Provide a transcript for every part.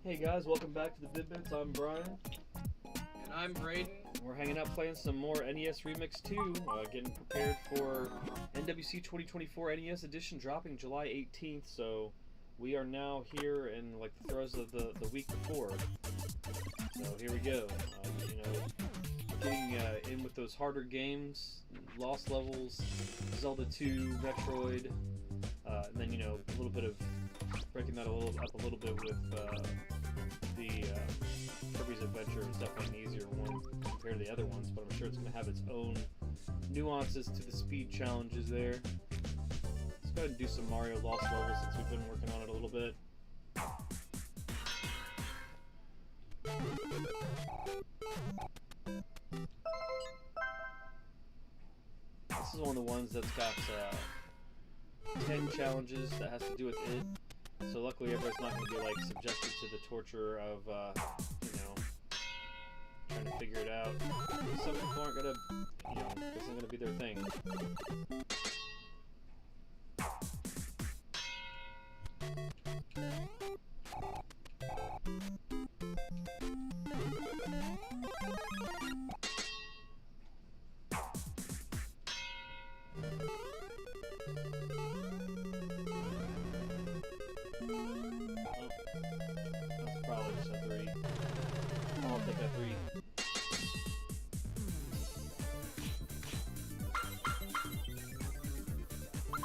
Hey guys, welcome back to the Vid-Bits. I'm Brian. And I'm Braden. We're hanging out playing some more NES REMIX 2, getting prepared for NWC 2024 NES edition dropping July 18th, so we are now here in like the throes of the week before. So here we go. Getting in with those harder games, Lost Levels, Zelda 2, Metroid, and then a little bit of breaking that up a little bit with the Kirby's Adventure. Is definitely an easier one compared to the other ones, but I'm sure it's going to have its own nuances to the speed challenges there. Let's go ahead and do some Mario Lost Levels since we've been working on it a little bit. This is one of the ones that's got 10 challenges that has to do with it. So luckily everybody's not going to be like subjected to the torture of, trying to figure it out. Some people aren't going to, this isn't going to be their thing. That's probably just a 3. I'll take a 3.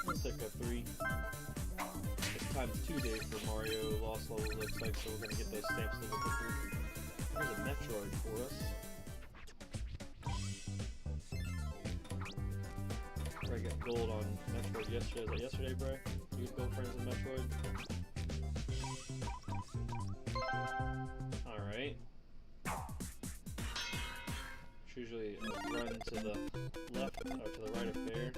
Let's take a 3. It's times 2 days for Mario Lost Levels, looks like, so we're going to get those stamps a little quicker. Here's a Metroid for us. I got gold on Metroid yesterday. Was that yesterday, Bray? You had gold frames in Metroid? Alright. It's usually a run to the left or to the right of there.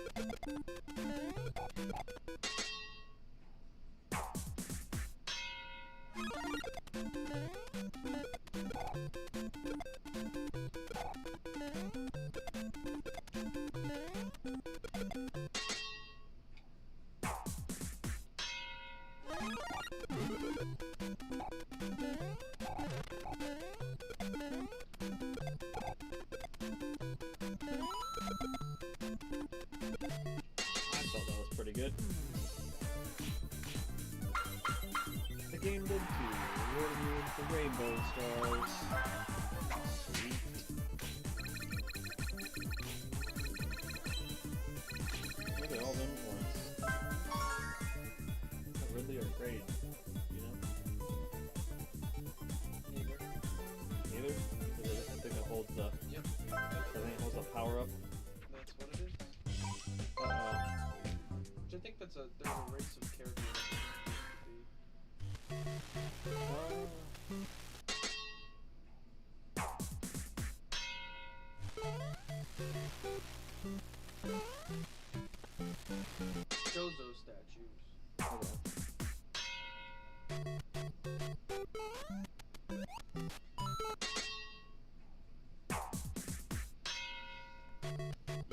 Pretty good. The game did too. Rewarding you with the rainbow stars. Sweet. Look at all them ones. Not really afraid, Neither. Neither? Is it the thing that holds the... Yep. The thing that holds the power up? That's what it is. Which I think there's a race of characters that Jozo statues. Okay.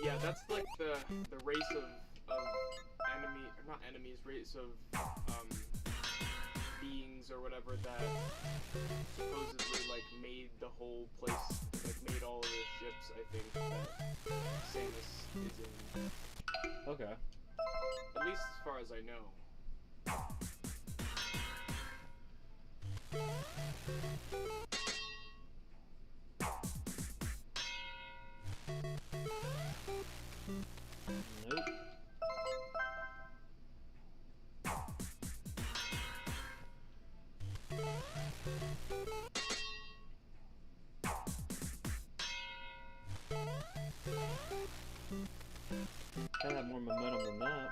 Yeah, that's like the race of enemy, or not enemies, race of beings or whatever that supposedly like made the whole place, like made all of the ships. I think that Samus is in. Okay. At least as far as I know. Nope. Gotta have more momentum than that.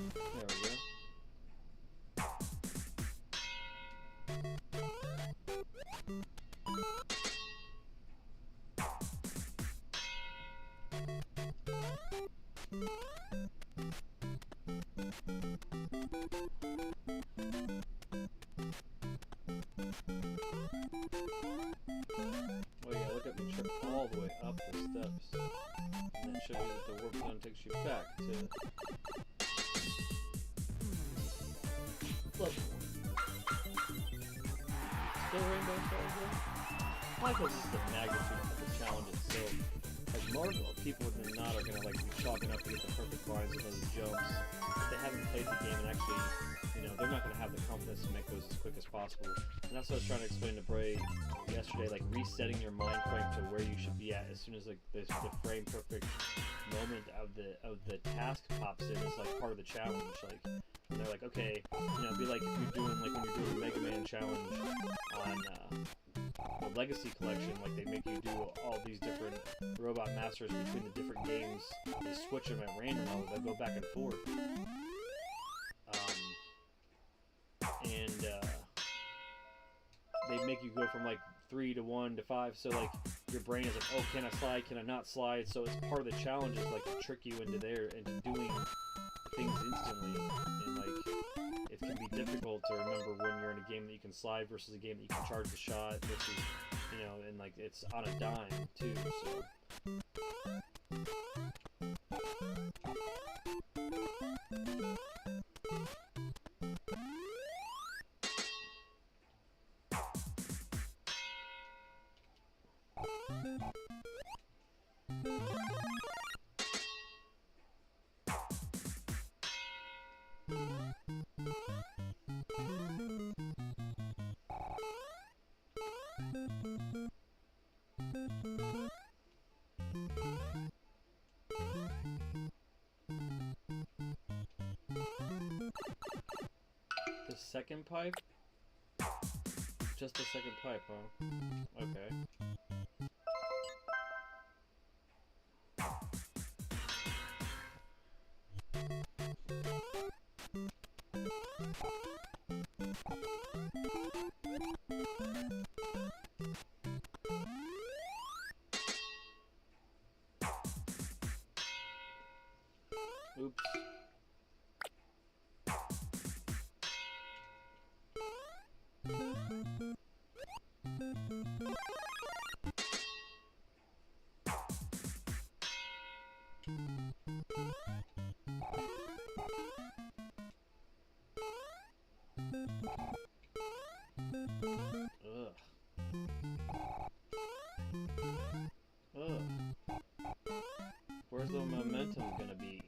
There we go. steps. And then show you that the warp zone takes you back to level 1. Still Rainbow Stars though? Why? Because it's the magnitude of the challenge itself. Like Marvel, people would not are gonna like be chalking up to get the perfect lines of those jumps. If they haven't played the game and actually, you know, they're not gonna have the confidence to make those as quick as possible. And that's what I was trying to explain to Bray yesterday, like resetting your mind frame to where you should be at as soon as like the frame perfect moment of the task pops in is like part of the challenge. Like, and they're like, okay, you know, it'd be like if you're doing like when you're doing a Mega Man challenge on the Legacy Collection, like they make you do all these different Robot Masters between the different games. They switch them at random, they'll go back and forth. They make you go from like 3 to 1 to 5, so like your brain is like, oh, can I slide, can I not slide? So it's part of the challenge is like to trick you into doing things instantly, and like it can be difficult to remember when you're in a game that you can slide versus a game that you can charge the shot versus, you know, and like it's on a dime too, so. The second pipe? Just the second pipe, huh? Okay. Oops. Ugh. Ugh. Where's the momentum gonna be?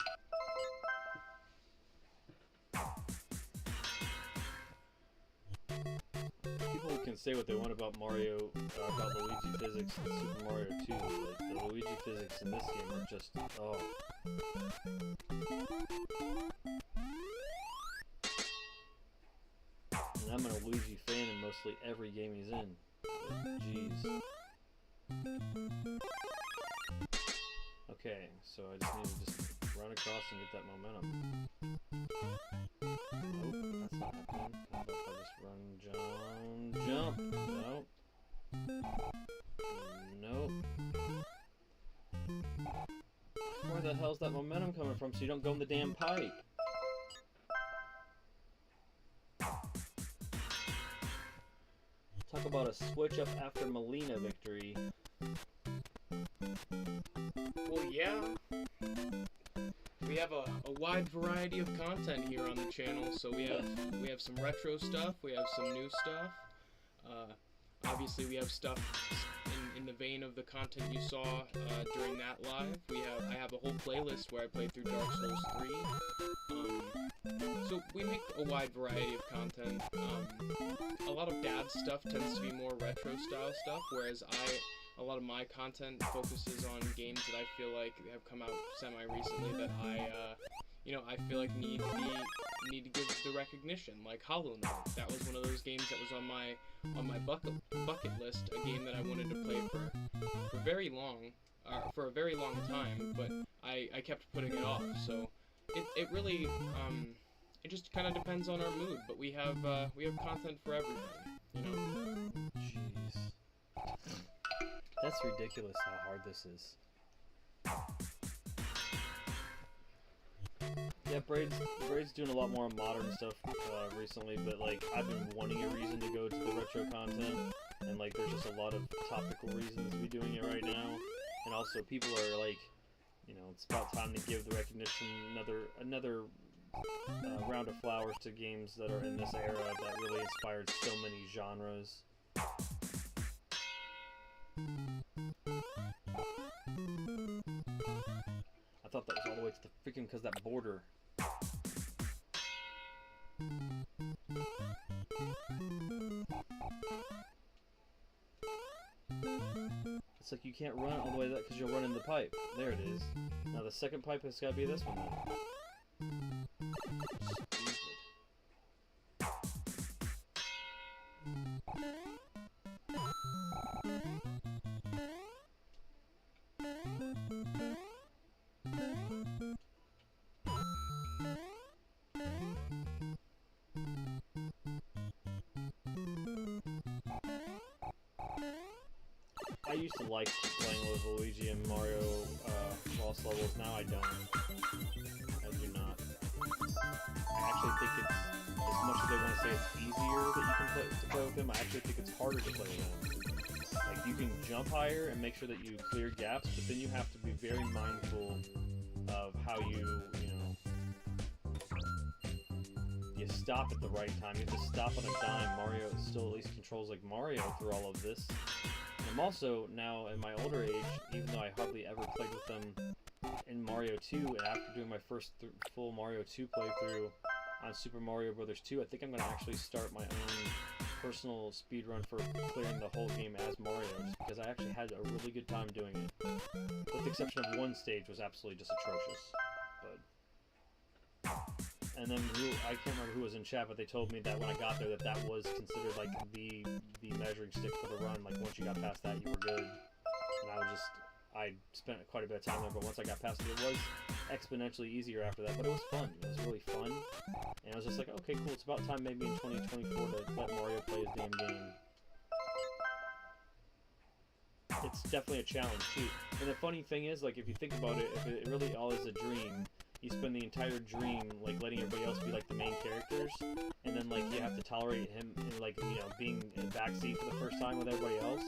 People can say what they want about Mario, about Luigi physics in Super Mario 2, but the Luigi physics in this game are just, oh. And I'm a Luigi fan in mostly every game he's in, but jeez. Okay, so I just need to just run across and get that momentum. Nope, that's not happening. How about if I just run, jump? Nope. Nope. Where the hell's that momentum coming from so you don't go in the damn pipe? Talk about a switch up after Melina victory. Well, yeah. We have a wide variety of content here on the channel. So we have some retro stuff, we have some new stuff. Obviously, we have stuff in the vein of the content you saw during that live. I have a whole playlist where I played through Dark Souls 3. So we make a wide variety of content. A lot of Dad's stuff tends to be more retro style stuff, whereas a lot of my content focuses on games that I feel like have come out semi-recently that I feel like need to give the recognition, like Hollow Knight. That was one of those games that was on my bucket list, a game that I wanted to play for a very long time, but I kept putting it off. So it really it just kind of depends on our mood, but we have content for everybody, you know. Jeez. That's ridiculous how hard this is. Yeah, Braid's doing a lot more modern stuff recently, but like I've been wanting a reason to go to the retro content, and like there's just a lot of topical reasons to be doing it right now. And also, people are like, you know, it's about time to give the recognition, another round of flowers to games that are in this era that really inspired so many genres. I thought that was all the way to the freaking, because that border. It's like you can't run all the way to that because you'll run in the pipe. There it is. Now the second pipe has got to be this one then. Stupid. I used to like playing with Luigi and Mario Lost Levels. Now I don't. I do not. I actually think it's, as much as they want to say it's easier that you can play with them, I actually think it's harder to play with them. Like, you can jump higher and make sure that you clear gaps, but then you have to be very mindful of how you stop at the right time. You have to stop on a dime. Mario still at least controls like Mario through all of this. I'm also, now in my older age, even though I hardly ever played with them in Mario 2, and after doing my first full Mario 2 playthrough on Super Mario Bros. 2, I think I'm going to actually start my own personal speedrun for clearing the whole game as Mario, just because I actually had a really good time doing it. With the exception of one stage was absolutely just atrocious. And then I can't remember who was in chat, but they told me that when I got there that was considered like the measuring stick for the run. Like once you got past that, you were good. And I spent quite a bit of time there, but once I got past it, it was exponentially easier after that. But it was fun. It was really fun. And I was just like, okay, cool. It's about time maybe in 2024 to let Mario play his damn game. It's definitely a challenge too. And the funny thing is, like, if you think about it, if it really all is a dream, you spend the entire dream like letting everybody else be like the main characters, and then like you have to tolerate him like, you know, being in the backseat for the first time with everybody else.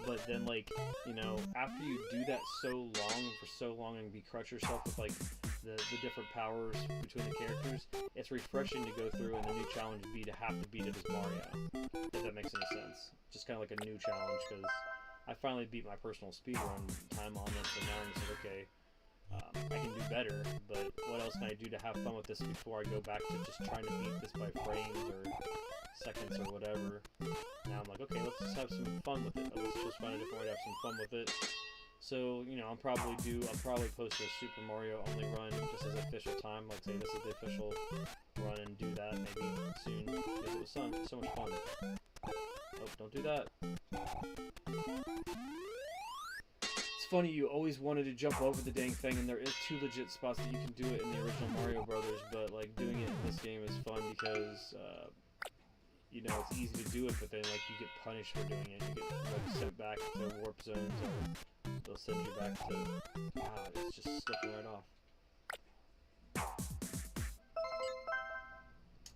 But then, like, you know, after you do that for so long and crush yourself with like the different powers between the characters, it's refreshing to go through, and the new challenge would be to have to beat it as Mario, if that makes any sense. Just kind of like a new challenge, because I finally beat my personal speedrun time on it, so now I'm just like, okay, I can do better, but what else can I do to have fun with this before I go back to just trying to beat this by frames or seconds or whatever. Now I'm like, okay, let's just have some fun with it. Let's just find a different way to have some fun with it. So, you know, I'll probably post a Super Mario only run just as official time, like say this is the official run, and do that maybe soon, because it was so much fun. Oh, don't do that. It's funny, you always wanted to jump over the dang thing, and there is 2 legit spots that you can do it in the original Mario Brothers, but like doing it in this game is fun because you know, it's easy to do it, but then like you get punished for doing it. You get like sent back to warp zones, or they'll send you back to, wow, it's just slipping right off.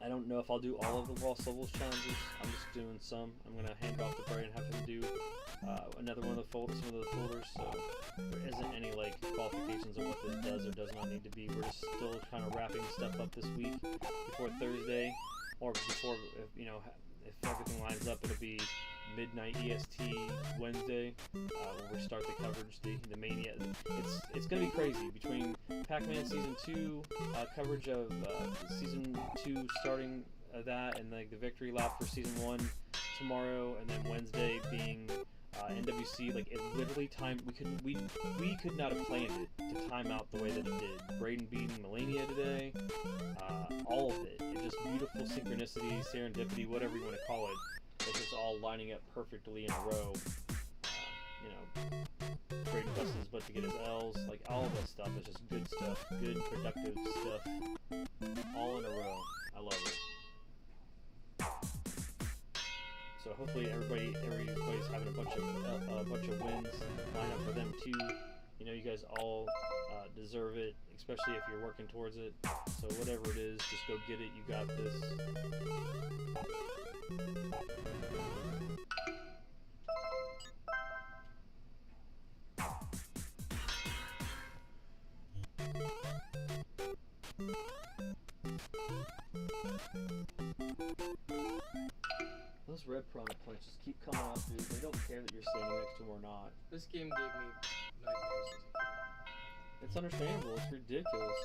I don't know if I'll do all of the Lost Levels challenges. I'm just doing some. I'm gonna hand off to Barry and have him do another one of the folders, some of the folders. So there isn't any like qualifications of what this does or does not need to be. We're just still kind of wrapping stuff up this week before Thursday, or before, you know, if everything lines up, it'll be midnight EST Wednesday when we start the coverage, the mania. It's gonna be crazy between Pac-Man Season 2 coverage of Season 2 starting that, and like the victory lap for Season 1 tomorrow, and then Wednesday being NWC. Like, it literally timed. We could not have planned it to time out the way that it did. Braden beating Melania today, all of it. It's just beautiful synchronicity, serendipity, whatever you want to call it. It's just all lining up perfectly in a row. You know, Braden busted his butt to get his L's. Like, all of that stuff is just good stuff. Good, productive stuff. All in a row. I love it. So hopefully everybody's having a bunch of wins line up for them too. You know, you guys all deserve it, especially if you're working towards it. So whatever it is, just go get it. You got this. Those red piranha plants just keep coming out, dude. They don't care that you're standing next to them or not. This game gave me nightmares. It's understandable. It's ridiculous.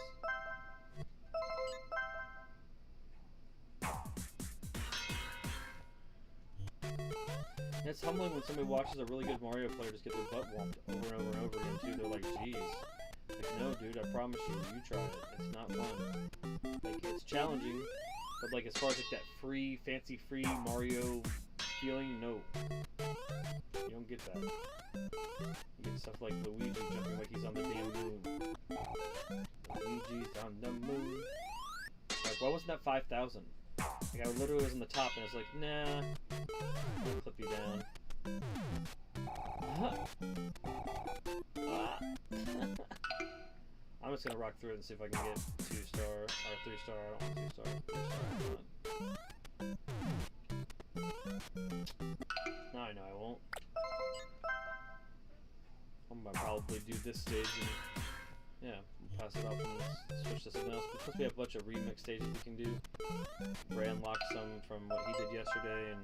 And it's humbling when somebody watches a really good Mario player just get their butt whomped over and over and over again, too. They're like, geez. Like, no, dude, I promise you try it. It's not fun. Like, it's challenging, but, like, as far as, like, that free, fancy-free Mario feeling, no. You don't get that. You get stuff like Luigi jumping like he's on the damn moon. Luigi's on the moon. Like, why wasn't that 5,000? Like, I literally was on the top and I was like, nah, I'll clip you down. I'm just gonna rock through it and see if I can get 2-star or 3-star. I don't want 2-star. 3-star. No, I know I won't. I'm gonna probably do this stage and yeah, we'll pass it off and switch to something else. Because we have a bunch of remix stages we can do. Bray unlocked some from what he did yesterday, and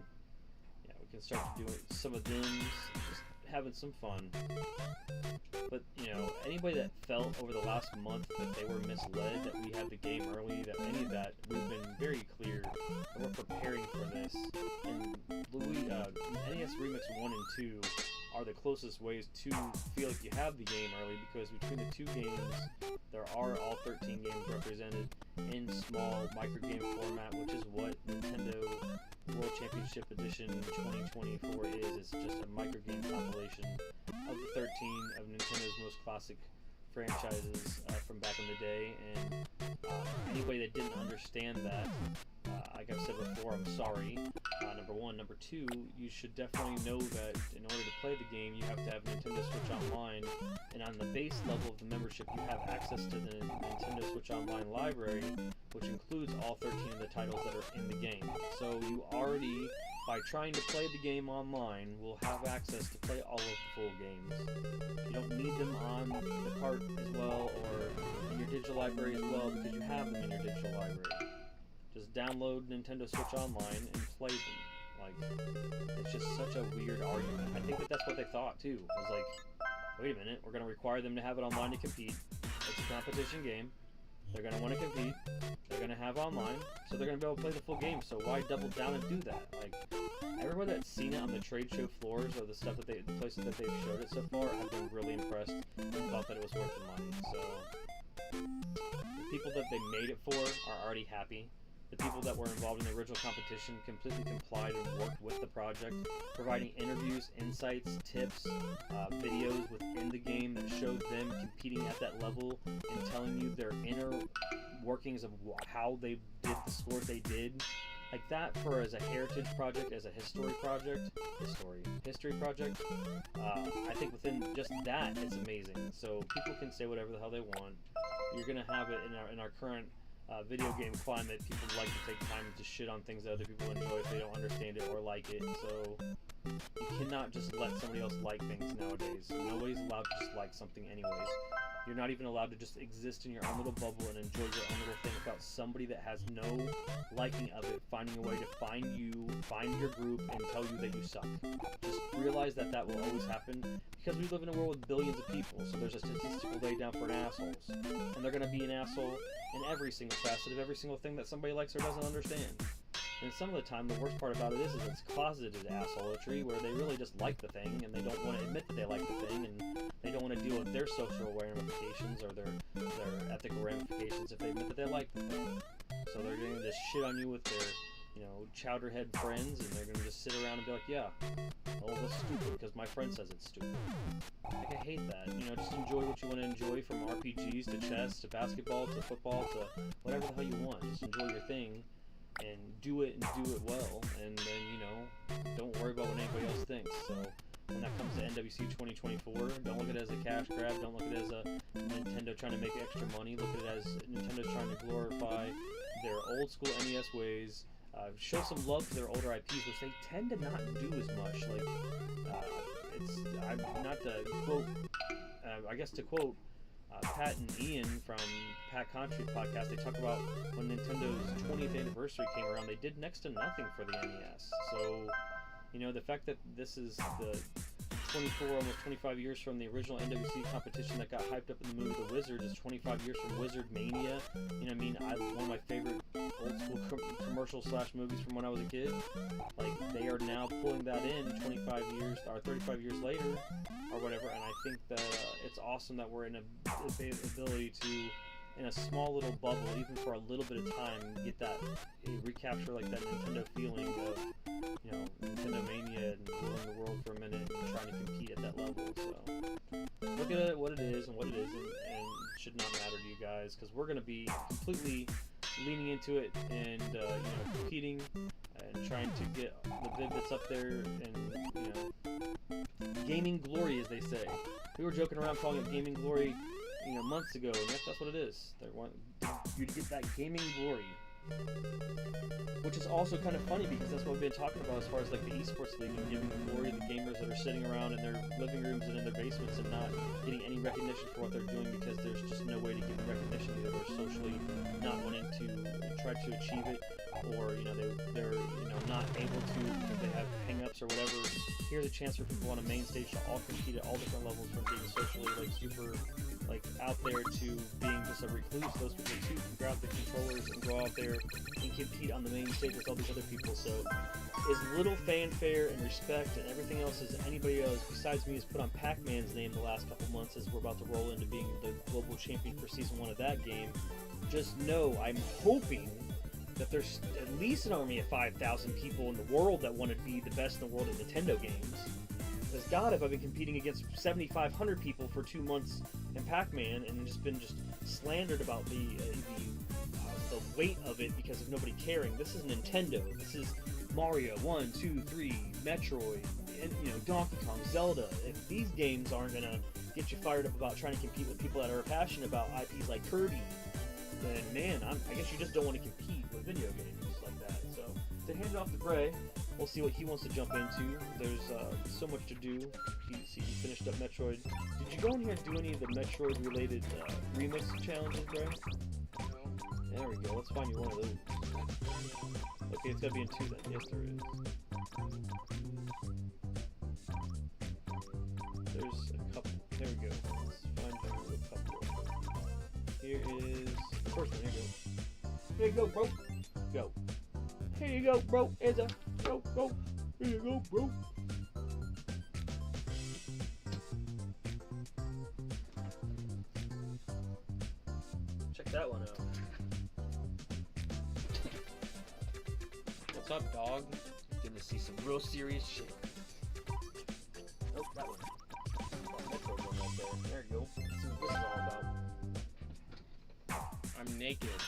yeah, we can start doing some of them, just having some fun. But you know, anybody that felt over the last month that they were misled, that we had the game early, that any of that, we've been very clear that we're preparing for this. And NES Remix 1 and 2 are the closest ways to feel like you have the game early, because between the two games, there are all 13 games represented in small microgame format, which is what Nintendo World Championship Edition 2024 is. It's just a microgame compilation of the 13 of Nintendo's most classic franchises from back in the day, and anybody that didn't understand that, like I've said before, I'm sorry. Number one. Number two, you should definitely know that in order to play the game, you have to have Nintendo Switch Online, and on the base level of the membership, you have access to the Nintendo Switch Online library, which includes all 13 of the titles that are in the game. So you already, by trying to play the game online, will have access to play all of the full games. You don't need them on the cart as well, or in your digital library as well, because you have them in your digital library. Just download Nintendo Switch Online and play them. Like, it's just such a weird argument. I think that that's what they thought too. It was like, wait a minute, we're going to require them to have it online to compete. It's a competition game. They're going to want to compete. They're going to have online, so they're going to be able to play the full game. So why double down and do that? Like, everybody that's seen it on the trade show floors or the stuff that the places that they've showed it so far have been really impressed and thought that it was worth the money. So the people that they made it for are already happy. The people that were involved in the original competition completely complied and worked with the project, providing interviews, insights, tips, videos within the game that showed them competing at that level and telling you their inner workings of how they did the scores they did. Like that, for as a heritage project, as a history project, I think within just that, it's amazing. So people can say whatever the hell they want. You're gonna have it in our current video game climate. People like to take time to shit on things that other people enjoy if they don't understand it or like it. So you cannot just let somebody else like things nowadays. Nobody's allowed to just like something anyways. You're not even allowed to just exist in your own little bubble and enjoy your own little thing without somebody that has no liking of it finding a way to find you, find your group, and tell you that you suck. Just realize that that will always happen, because we live in a world with billions of people, so there's a statistical laid down for an assholes. And they're going to be an asshole in every single facet of every single thing that somebody likes or doesn't understand. And some of the time, the worst part about it is it's closeted assholatry, where they really just like the thing, and they don't want to admit that they like the thing, and they don't want to deal with their social ramifications or their ethical ramifications if they admit that they like the thing. So they're going to just shit on you with their, you know, chowderhead friends, and they're going to just sit around and be like, yeah, well, that's stupid because my friend says it's stupid. Like, I hate that. You know, just enjoy what you want to enjoy, from RPGs to chess to basketball to football to whatever the hell you want. Just enjoy your thing and do it well, and then, you know, don't worry about what anybody else thinks. So when that comes to NWC 2024, don't look at it as a cash grab, don't look at it as a Nintendo trying to make extra money. Look at it as Nintendo's trying to glorify their old school NES ways, show some love to their older IPs, which they tend to not do as much. Like, I'm not to quote, I guess to quote Pat and Ian from Pat Country podcast, they talk about when Nintendo's 20th anniversary came around, they did next to nothing for the NES. So, you know, the fact that this is the 24, almost 25 years from the original NWC competition that got hyped up in the movie The Wizard is 25 years from Wizard Mania. You know what I mean? One of my favorite old school commercial / movies from when I was a kid. Like, they are now pulling that in 25 years or 35 years later or whatever, and I think that it's awesome that we're in a ability to, in a small little bubble, even for a little bit of time, get that, recapture like that Nintendo feeling of, you know, Nintendo Mania and ruling the world for a minute and trying to compete at that level. So look at it, what it is and what it isn't, and it should not matter to you guys, because we're going to be completely leaning into it and you know, competing and trying to get the Vid-Bits up there and, you know, gaming glory, as they say. We were joking around calling it gaming glory, you know, months ago, and that's what it is. They want you to get that gaming glory, which is also kind of funny because that's what we've been talking about as far as like the esports league and giving glory to the gamers that are sitting around in their living rooms and in their basements and not getting any recognition for what they're doing because there's just no way to give them recognition. Either they're socially not wanting to try to achieve it, or, you know, they're you know, not able to because they have hang-ups or whatever. Here's a chance for people on a main stage to all compete at all different levels, from being socially like super like out there to being just a recluse. Those people too can grab the controllers and go out there and compete on the main stage with all these other people. So as little fanfare and respect and everything else as anybody else besides me has put on Pac-Man's name the last couple months, as we're about to roll into being the global champion for season 1 of that game, just know I'm hoping that there's at least an army of 5,000 people in the world that want to be the best in the world at Nintendo games. Because God, if I've been competing against 7,500 people for 2 months in Pac-Man and just been slandered about the weight of it because of nobody caring. This is Nintendo. This is Mario 1, 2, 3, Metroid, and, you know, Donkey Kong, Zelda. If these games aren't gonna get you fired up about trying to compete with people that are passionate about IPs like Kirby, then man, I guess you just don't want to compete with video games like that. So to hand it off to Bray, we'll see what he wants to jump into. There's so much to do. He finished up Metroid. Did you go in here and do any of the Metroid-related remix challenges, Bray? No. There we go. Let's find you one of those. Okay, it's gotta be in 2 then. Yes, there is. There's a couple. There we go. Let's find you a couple. Here is the first one. Here you go. Here you go, bro. Go. Here you go, bro. It's a go. Here you go, bro. Check that one out. What's up, dog? Getting to see some real serious shit. Oh, that one. Metro one right there. There you go. Let's see what this is all about. I'm naked.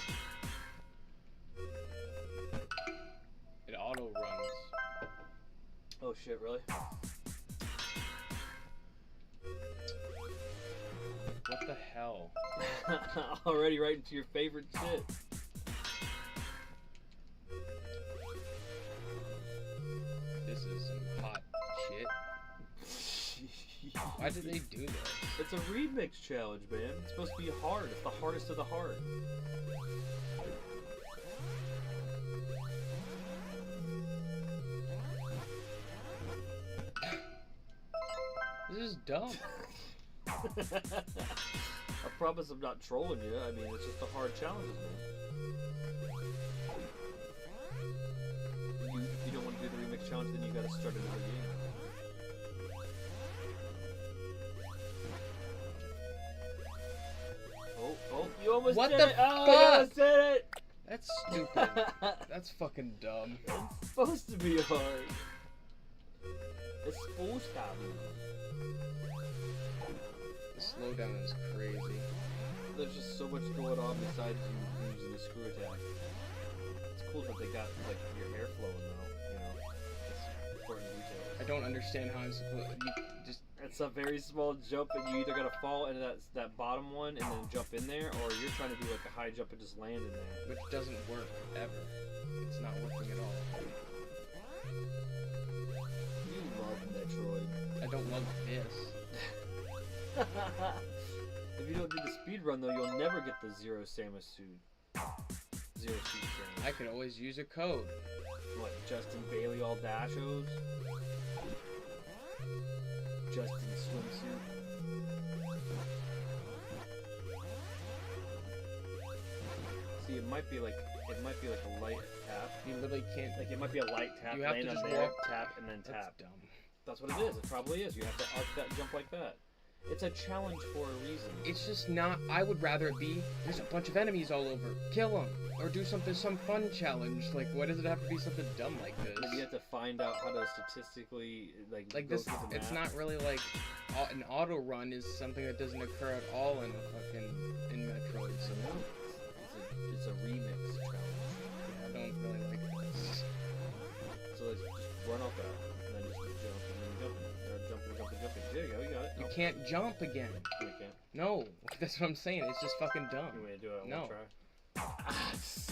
It auto runs. Oh shit, really? What the hell? Already right into your favorite shit. This is some hot shit. Why did they do this? It's a remix challenge, man. It's supposed to be hard. It's the hardest of the hard. This is dumb. I promise I'm not trolling you. I mean, it's just the hard challenges, man. If you don't want to do the remix challenge, then you gotta start another game. Oh, you almost What did the it! Oh, fuck? you almost did it! That's stupid. That's fucking dumb. It's supposed to be hard. It's supposed to be. The slowdown is crazy. There's just so much going on besides you using the screw attack. It's cool that they got like your hair flowing though, you know. It's important details. I don't understand how I'm supposed to just. It's a very small jump, and you either gotta fall into that bottom one and then jump in there, or you're trying to do like a high jump and just land in there. Which doesn't work ever. It's not working at all. You love Metroid. I don't love this. If you don't do the speedrun, though, you'll never get the Zero Samus suit. Zero Suit Samus. I could always use a code. What, Justin Bailey all dashos? Justin swimsuit? See, it might be like a light tap. You literally can't. Like, it might be a light tap, You have land to on just there, walk. tap, and then tap. That's dumb. That's what it is. It probably is. You have to arc that jump like that. It's a challenge for a reason. It's just not. I would rather it be. There's a bunch of enemies all over. Kill them, or do some fun challenge. Like, why does it have to be something dumb like this? Maybe you have to find out how to statistically Like go this. through the It's map. not really like an auto run is something that doesn't occur at all in Metroid. So No, it's a remix challenge. yeah, I don't really like this. So let's just run off that, and then just jump, and then jump, or jump. There you go, you got it. You Oh, can't jump again. no, you can't. No, that's what I'm saying. It's just fucking dumb. You want me to do it on No. one try?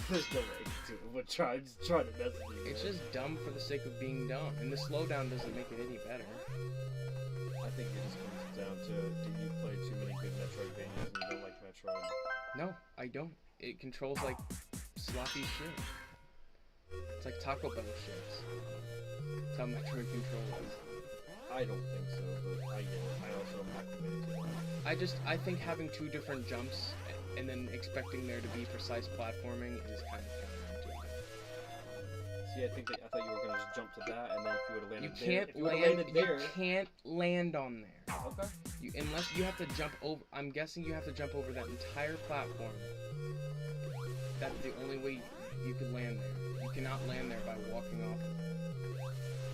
There's no way to do it. We'll try. Just try to mess with you. It's man. just dumb for the sake of being dumb, and the slowdown doesn't make it any better. I think it just comes down to, do you play too many good Metroidvanias and you don't like Metroid? No, I don't. It controls like sloppy shit. It's like Taco Bell shit. That's how Metroid controls. I don't think so, but I get it. I also am not committed to that. I think having two different jumps and then expecting there to be precise platforming is kind of counterintuitive. See, I thought you were gonna just jump to that, and then if you would have landed You can't there, if you would have land. landed You there, can't land on there. okay. Unless you have to jump over. I'm guessing you have to jump over that entire platform. That's the only way you could land there. You cannot land there by walking off of it.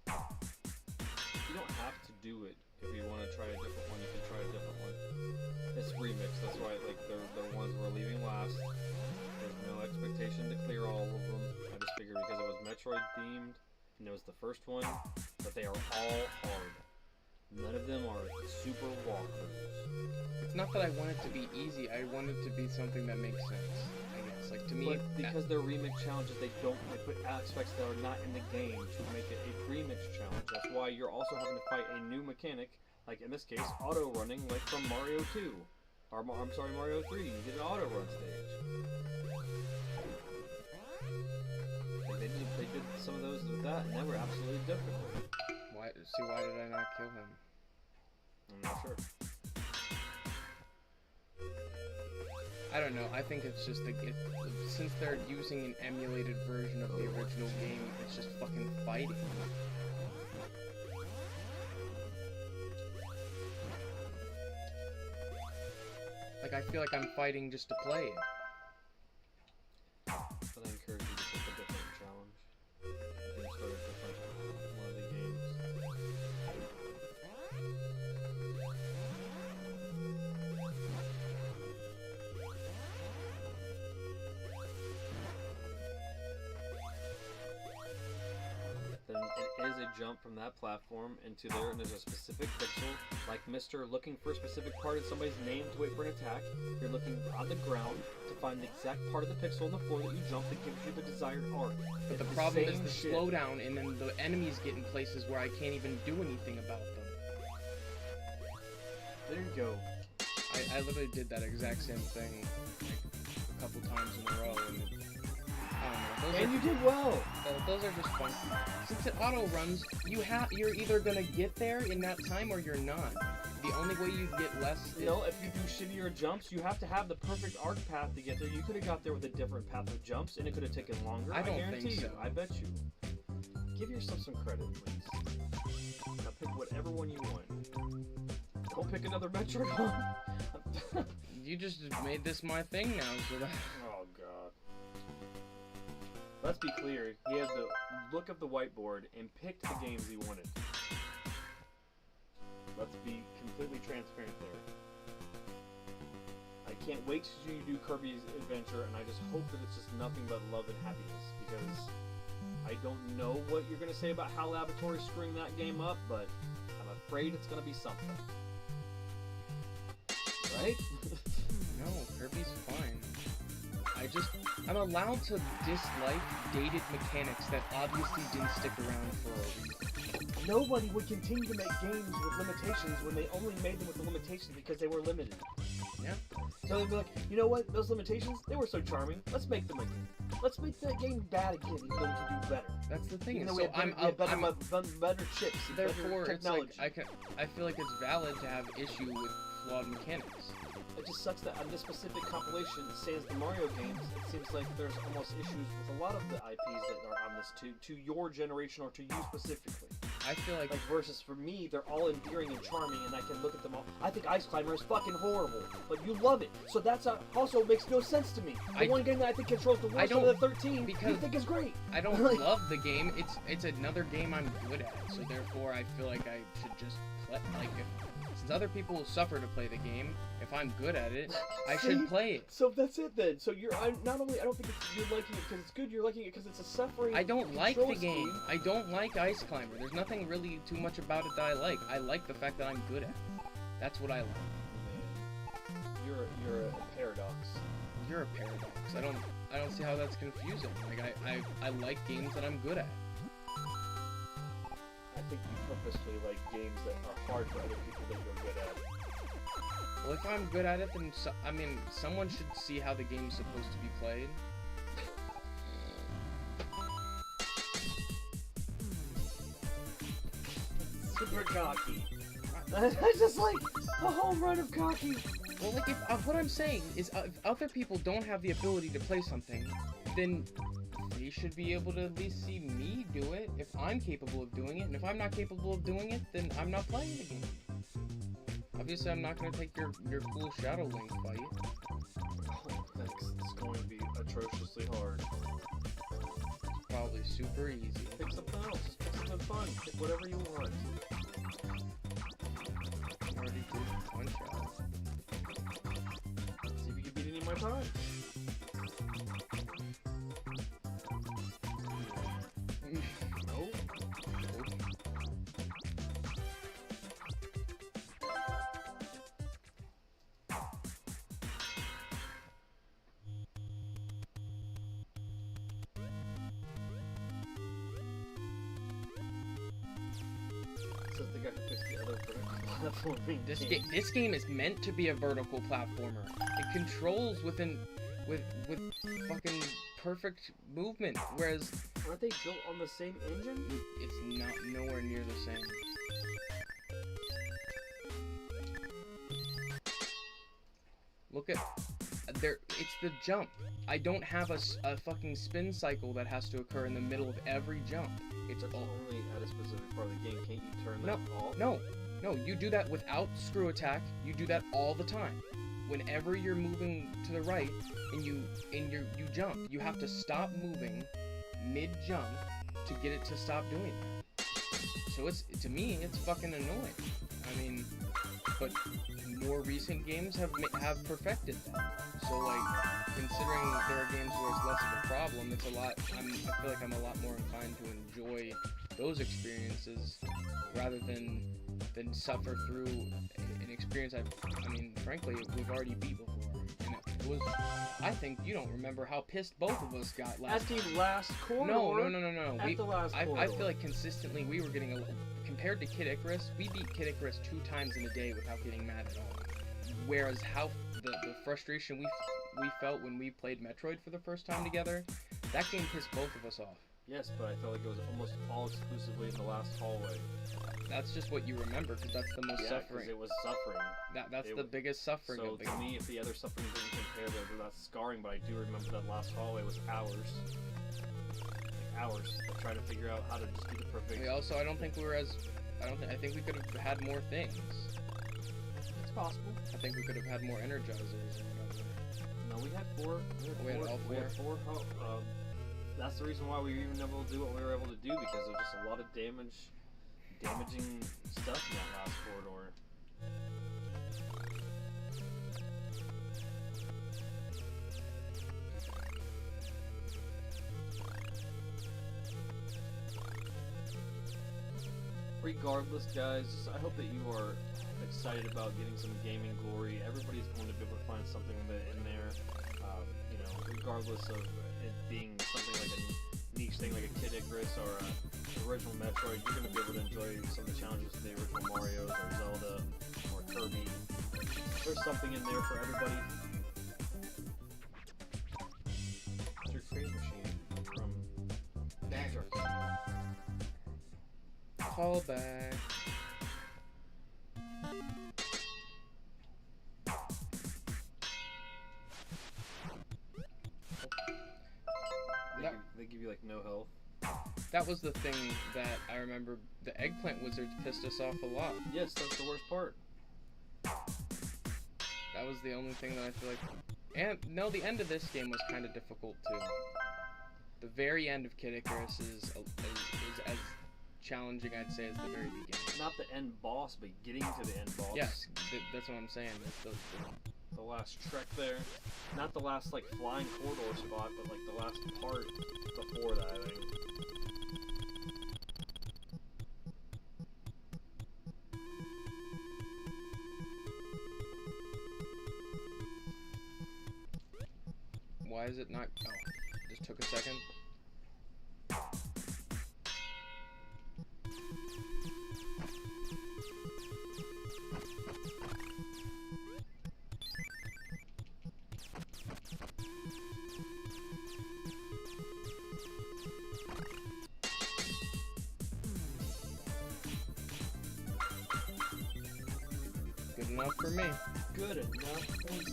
You don't have to do it. If you want to try a different one, you can try a different one. It's remix, that's why like they're ones we're leaving last. There's no expectation to clear all of them. I just figured because it was Metroid themed and it was the first one, but they are all hard. None of them are super walkthroughs. It's not that I want it to be easy. I want it to be something that makes sense. I guess, like to me, But because they're remix challenges, they put aspects that are not in the game to make it a remix challenge. That's why you're also having to fight a new mechanic, like in this case, auto running, like from Mario 2. Or I'm sorry, Mario 3. You get an auto run stage. Like they did some of those with that, and they were absolutely difficult. why did I not kill him? I'm not sure. I don't know. I think it's just like since they're using an emulated version of the original game, it's just fucking fighting. Like I feel like I'm fighting just to play it. But I encourage you to pick a different challenge. You can start a different one of the games. Then it is a jump from that platform into there, and there's a specific pixel, like Mr. looking for a specific part in somebody's name to wait for an attack. You're looking on the ground to find the exact part of the pixel on the floor that you jump that gives you the desired arc. But It's the problem is same the shit. slowdown, and then the enemies get in places where I can't even do anything about them. There you go. I literally did that exact same thing like, a couple times in a row, and I don't know. And you did well. Those are just fun. Since it auto runs, you're either gonna get there in that time or you're not. The only way you get less. You know, if you do shittier jumps, you have to have the perfect arc path to get there. You could have got there with a different path of jumps, and it could have taken longer. I don't guarantee think so. you. I bet you. Give yourself some credit, please. Now pick whatever one you want. Don't pick another Metroid one. You just made this my thing now, so that. Oh god. Let's be clear. He had the look of the whiteboard and picked the games he wanted. Let's be completely transparent there. I can't wait to see you do Kirby's Adventure, and I just hope that it's just nothing but love and happiness, because I don't know what you're going to say about how Laboratory's screwing that game up, but I'm afraid it's going to be something. Right? No, Kirby's fine. I'm allowed to dislike dated mechanics that obviously didn't stick around for a reason. nobody would continue to make games with limitations when they only made them with the limitations because they were limited. Yeah. So they'd be like, you know what? Those limitations, they were so charming. Let's make them again. Let's make that game bad again, even though we can do better. That's the thing. Even though So we have better chips, and therefore better it's technology. like I feel like it's valid to have issue with flawed mechanics. It just sucks that on this specific compilation, sans the Mario games, it seems like there's almost issues with a lot of the IPs that are on this to your generation or to you specifically. I feel like versus for me, they're all endearing and charming, and I can look at them all. I think Ice Climber is fucking horrible, but you love it, so that's also makes no sense to me. The one game that I think controls the worst of the 13, you think is great. I don't love the game. It's another game I'm good at, so therefore I feel like I should just play. Like since other people suffer to play the game, if I'm good at it, I should play it. So that's it then. So I don't think you're liking it because it's good. You're liking it because it's a suffering. I don't like the game. Scheme. I don't like Ice Climber. There's nothing really too much about it that I like. I like the fact that I'm good at it. That's what I like. Man, you're a paradox. You're a paradox. I don't see how that's confusing. Like I like games that I'm good at. I think you purposely like games that are hard for other people that you're good at. Well, if I'm good at it, then someone should see how the game's supposed to be played. Super cocky. That's just like a home run of cocky. Well, like what I'm saying is, if other people don't have the ability to play something, then they should be able to at least see me do it if I'm capable of doing it. And if I'm not capable of doing it, then I'm not playing the game. Obviously, I'm not going to take your cool Shadow Link fight. Oh, it's going to be atrociously hard. It's probably super easy. Pick something else. Just pick something fun. Pick whatever you want. I already did one shot. See if you can beat any of my time. Nope. So I think I can pick the other platforming This game is meant to be a vertical platformer. It controls with fucking perfect movement, whereas aren't they built on the same engine? it's not nowhere near the same. Look at there. It's the jump. I don't have a fucking spin cycle that has to occur in the middle of every jump. It's That's all only at a specific part of the game. Can't you turn No, that off? no. You do that without screw attack. You do that all the time. Whenever you're moving to the right and you jump, you have to stop moving mid jump to get it to stop doing that. So to me it's fucking annoying. I mean, but more recent games have perfected that. So like, considering there are games where it's less of a problem, it's a lot. I feel like I'm a lot more inclined to enjoy those experiences rather than suffer through an experience I mean, frankly, we've already beat before. And it was, I think you don't remember how pissed both of us got last time. At the last corridor? No. At the last corridor. I feel like consistently we were getting compared to Kid Icarus, we beat Kid Icarus 2 times in a day without getting mad at all. Whereas how the frustration we felt when we played Metroid for the first time together, that game pissed both of us off. Yes, but I felt like it was almost all exclusively in the last hallway. That's just what you remember, because that's the most suffering. Yeah, it was suffering. That's the biggest suffering of the game. So to me, if the other suffering didn't compare, that's scarring, but I do remember that last hallway was hours. Like hours of trying to figure out how to just do the perfect... I don't think we were as... I think we could have had more things. It's possible. I think we could have had more energizers. No, we had 4. We had all 4. We had 4. That's the reason why we were even able to do what we were able to do, because there was just a lot of damaging stuff in that last corridor. Regardless, guys, I hope that you are excited about getting some gaming glory. Everybody's going to be able to find something in there, you know, regardless of it being something like a niche thing like a Kid Icarus or an original Metroid, you're going to be able to enjoy some of the challenges of the original Marios or Zelda or Kirby. There's something in there for everybody. It's your Crane Machine from Badger. Call back. They give you like no health. That was the thing that I remember. The eggplant wizards pissed us off a lot. Yes, that's the worst part. That was the only thing that I feel like. And no, the end of this game was kind of difficult too. The very end of Kid Icarus is as challenging, I'd say, as the very beginning. Not the end boss, but getting to the end boss. Yes, that's what I'm saying. It's the last trek there. Not the last like flying corridor spot, but like the last part before that, I think. Why is it not? Oh, just took a second. Good enough for me. Good enough for you.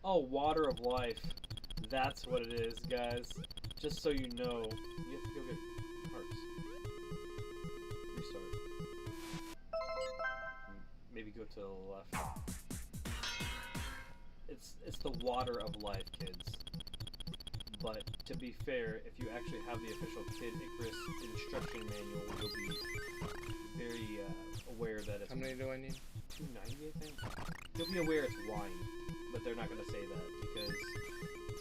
Oh, Water of Life. That's what it is, guys. Just so you know. You have to go get hearts. Restart. Maybe go to the left. It's the Water of Life, kids. But to be fair, if you actually have the official Kid Icarus instruction manual, you'll be very aware that it's... How many do I need? 290, I think. You'll be aware it's wine, but they're not going to say that because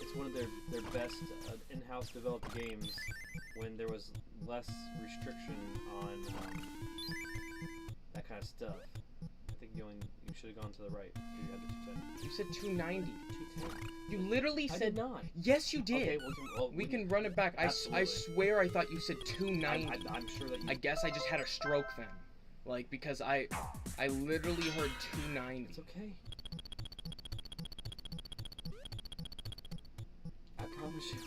it's one of their best in-house developed games when there was less restriction on that kind of stuff. I think you should have gone to the right. You had the 210. You said 290. 210. You literally said... I did not. Yes, you did. Okay, we can run it back. I swear I thought you said 290. I'm sure that you... I guess I just had a stroke then. Like, because I literally heard 290. It's okay. I promise you.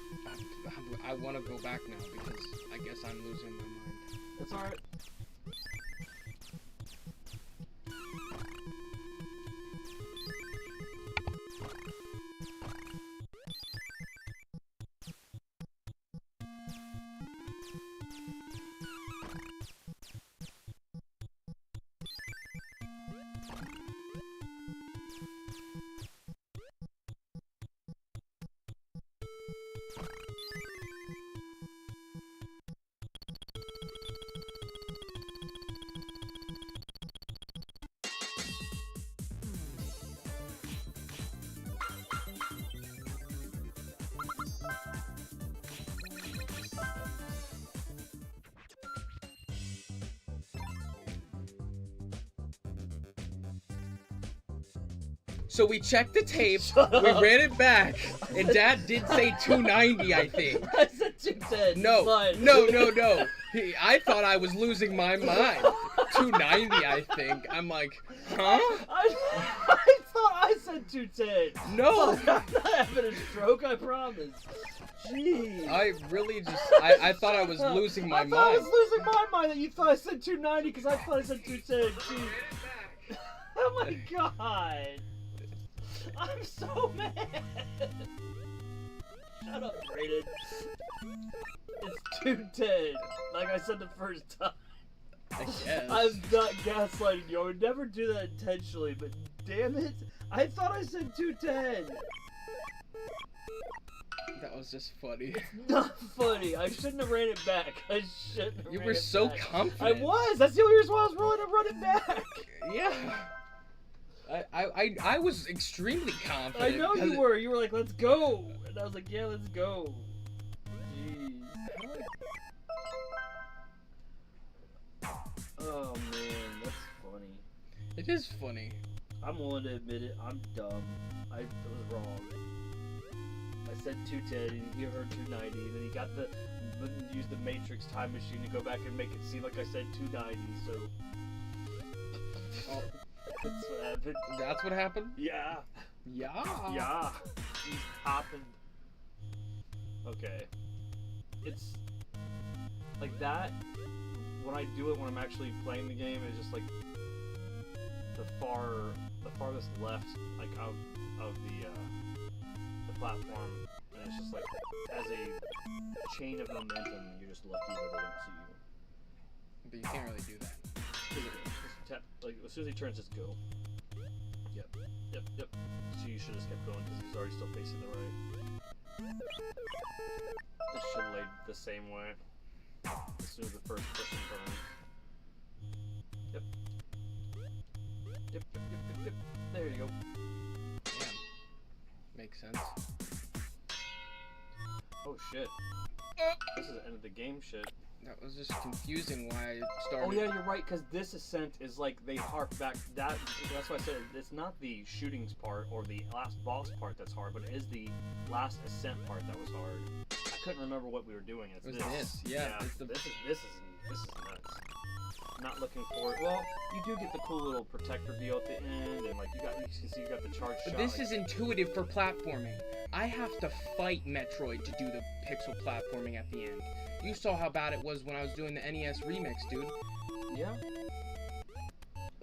I want to go back now because I guess I'm losing my mind. That's alright. So we checked the tape, we ran it back, and Dad did say 290, I think. I said 210. No, but... no. I thought I was losing my mind. 290, I think. I'm like, huh? I thought I said 210. No. I'm not having a stroke, I promise. Jeez. I really just, I thought I was losing my mind. I was losing my mind that you thought I said 290 because I thought I said 210. Jeez. Oh my god. I'm so mad. Shut up, Brayden. It's 210. Like I said the first time. I guess. I'm not gaslighting you. I would never do that intentionally, but damn it. I thought I said 210. That was just funny. It's not funny. I shouldn't have ran it back. I shouldn't have You ran were it so back. confident. I was. That's the only reason why I was willing to run it back. Yeah. I was extremely confident. I know you were. You were like, let's go. And I was like, yeah, let's go. Jeez. Oh, man. That's funny. It is funny. I'm willing to admit it. I'm dumb. I was wrong. I said 210, and he heard 290, and then he got used the Matrix time machine to go back and make it seem like I said 290. So Oh, that's what happened. that's what happened? Yeah. Yeah. Yeah. He's happened. Okay. It's like that. When I do it, when I'm actually playing the game, it's just like the farthest left, like of the platform, and it's just like as a chain of momentum, you're just lucky that they don't see you. But you can't really do that. Just tap, like as soon as he turns, just go. Yep. So you should have just kept going because he's already still facing the right. This should have laid the same way. As soon as the first person turns. Yep. There you go. Damn. Makes sense. Oh shit. This is the end of the game shit. That was just confusing why I started. Oh yeah, you're right, because this ascent is like they harp back. That's why I said it's not the shootings part or the last boss part that's hard, but it is the last ascent part that was hard. I couldn't remember what we were doing. It's It was this. yeah. This is nuts. Not looking for it. Well, you do get the cool little protect reveal at the end, and like you can see you got the charge shot. But this like, is intuitive for platforming. I have to fight Metroid to do the pixel platforming at the end. You saw how bad it was when I was doing the NES remix, dude. Yeah.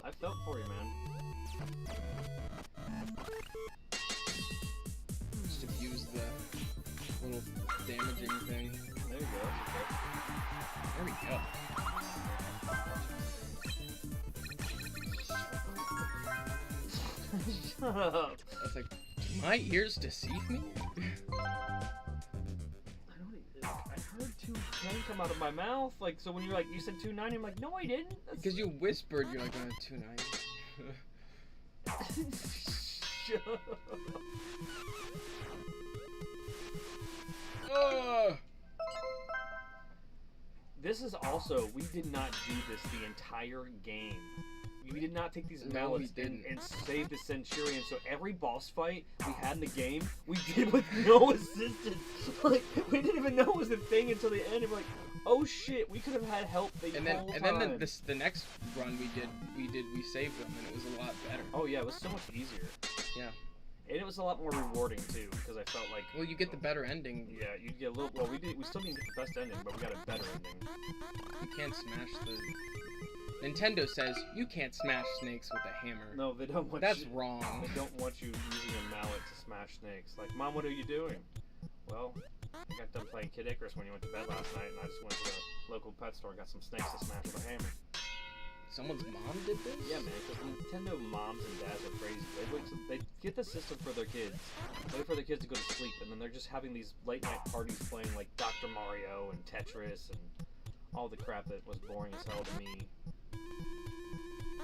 I felt for you, man. Just abuse the little damaging thing. There you go. There we go. Shut up. I was like, do my ears deceive me? I heard 210 come out of my mouth. Like, so when you're like, you said 290, I'm like, no, I didn't. Because you whispered, you're like, 290. Shut up. This is also, we did not do this the entire game. We did not take these mallets and save the Centurion. So every boss fight we had in the game, we did with no assistance. Like, we didn't even know it was a thing until the end. And we're like, oh shit, we could have had help the whole time. And then the next run we saved them, and it was a lot better. Oh yeah, it was so much easier. Yeah. And it was a lot more rewarding too, because I felt like. Well, you get the better ending. Yeah, you get a little. Well, we still didn't get the best ending, but we got a better ending. You can't smash the. Nintendo says you can't smash snakes with a hammer. No, they don't want. That's wrong. They don't want you using a mallet to smash snakes. Like, Mom, what are you doing? Well, I got done playing Kid Icarus when you went to bed last night, and I just went to the local pet store and got some snakes to smash with a hammer. Someone's mom did this? Yeah, man, because Nintendo moms and dads are crazy. They get the system for their kids, wait for their kids to go to sleep, and then they're just having these late night parties playing like Dr. Mario and Tetris and all the crap that was boring as hell to me.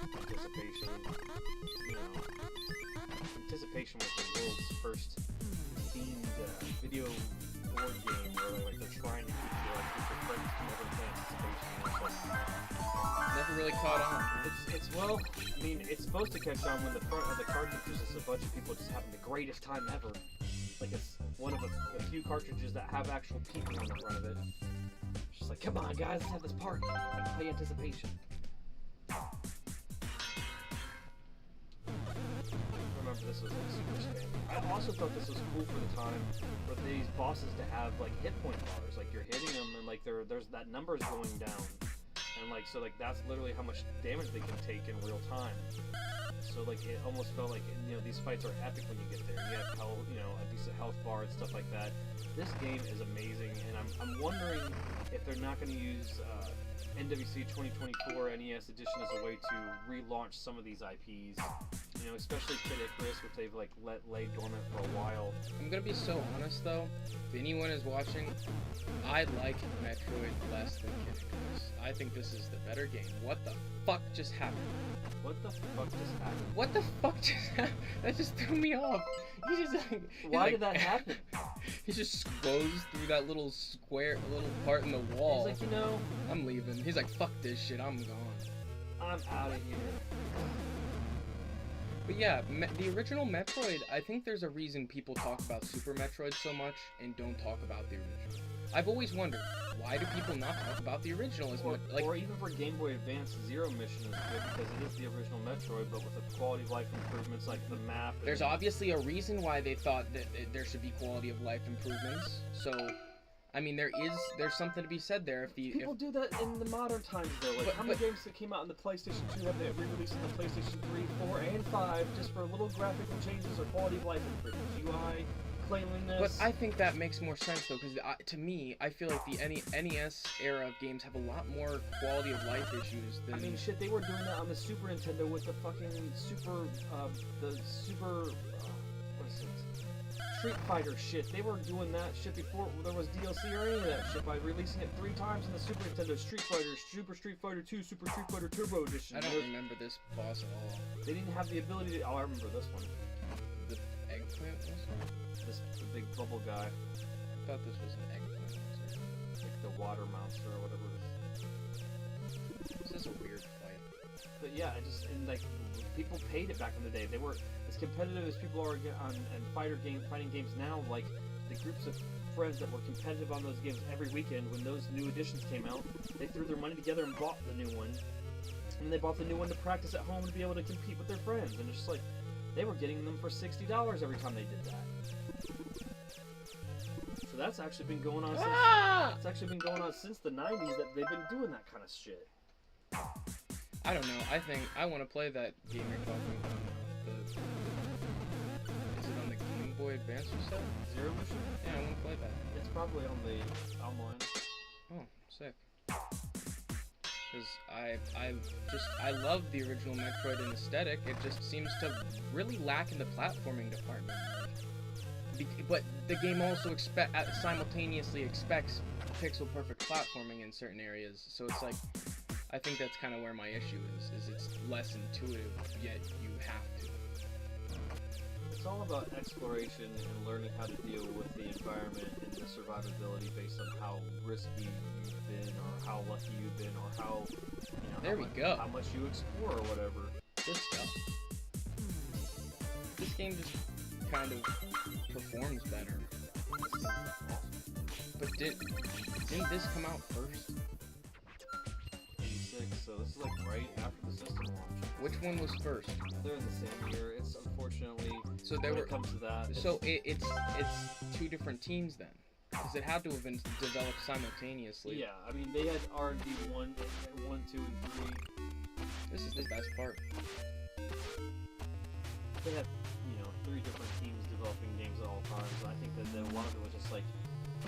Anticipation, you know. Anticipation was the world's first themed video board game where like they're trying to get your friends to never play Anticipation. And it's like, never really caught on. It's well, I mean, it's supposed to catch on when the front of the cartridges is a bunch of people just having the greatest time ever. Like it's one of a few cartridges that have actual people on the front of it. It's just like, come on guys, let's have this party. Let's play Anticipation. Remember, this was like super standard. I also thought this was cool for the time for these bosses to have like hit point bars. Like you're hitting them and like there's that number is going down. And like, so like that's literally how much damage they can take in real time. So like it almost felt like, you know, these fights are epic when you get there. You have health, you know, a decent health bar and stuff like that. This game is amazing, and I'm wondering if they're not going to use NWC 2024 NES edition as a way to relaunch some of these IPs. You know, especially Kid Icarus, which they've like let lay dormant for a while. I'm gonna be so honest though, if anyone is watching, I like Metroid less than Kid Icarus. I think this is the better game. What the fuck just happened? What the fuck just happened? What the fuck just happened? That just threw me off. He just like, why did that happen? He just goes through that little square, little part in the wall. He's like, you know, I'm leaving. He's like, fuck this shit, I'm gone. I'm out of here. But yeah, the original Metroid, I think there's a reason people talk about Super Metroid so much and don't talk about the original. I've always wondered, why do people not talk about the original as much? Like, or even for Game Boy Advance, Zero Mission is good because it is the original Metroid, but with the quality of life improvements like the map. There's obviously a reason why they thought that there should be quality of life improvements. So, I mean, there's something to be said there. People do that in the modern times though. Like how many games that came out on the PlayStation 2 have they re-released on the PlayStation 3, 4, and 5 just for little graphical changes or quality of life improvements, UI, cleanliness. But I think that makes more sense though, because to me, I feel like the NES era of games have a lot more quality of life issues than. I mean, shit, they were doing that on the Super Nintendo with the fucking what is it? Street Fighter shit. They were doing that shit before there was DLC or any of that shit by releasing it 3 times on the Super Nintendo. Street Fighter, Super Street Fighter 2, Super Street Fighter Turbo Edition. I don't remember this boss at all. They didn't have the ability to. Oh, I remember this one. The eggplant was? The big bubble guy. I thought this was an eggplant monster. Like the water monster or whatever it is. This is a weird fight. But yeah, like people paid it back in the day. They were as competitive as people are on fighting games now. Like the groups of friends that were competitive on those games every weekend when those new editions came out, they threw their money together and bought the new one. And they bought the new one to practice at home to be able to compete with their friends. And it's just like they were getting them for $60 every time they did that. So that's actually been going on since the 90s that they've been doing that kind of shit. I don't know. I think I want to play that game you're talking about. Is it on the Game Boy Advance or so? Zero Mission? Yeah, I want to play that. It's probably on the online. Oh, sick. Because I love the original Metroid in aesthetic. It just seems to really lack in the platforming department. But the game also simultaneously expects pixel perfect platforming in certain areas. So it's like, I think that's kind of where my issue is it's less intuitive, yet you have to. It's all about exploration and learning how to deal with the environment and the survivability based on how risky you've been, or how lucky you've been, or how, how much you explore or whatever. Good stuff. This game just kind of performs better. But didn't this come out first? 86, so this is like right after the system launch. Which one was first? They're in the same year. It's unfortunately when it comes to that. So it's 2 different teams then, because it had to have been developed simultaneously. Yeah, I mean they had R&D 1, 2, and 3. This is the best part. They had 3 different teams developing games at all times. And I think that one of it was just like.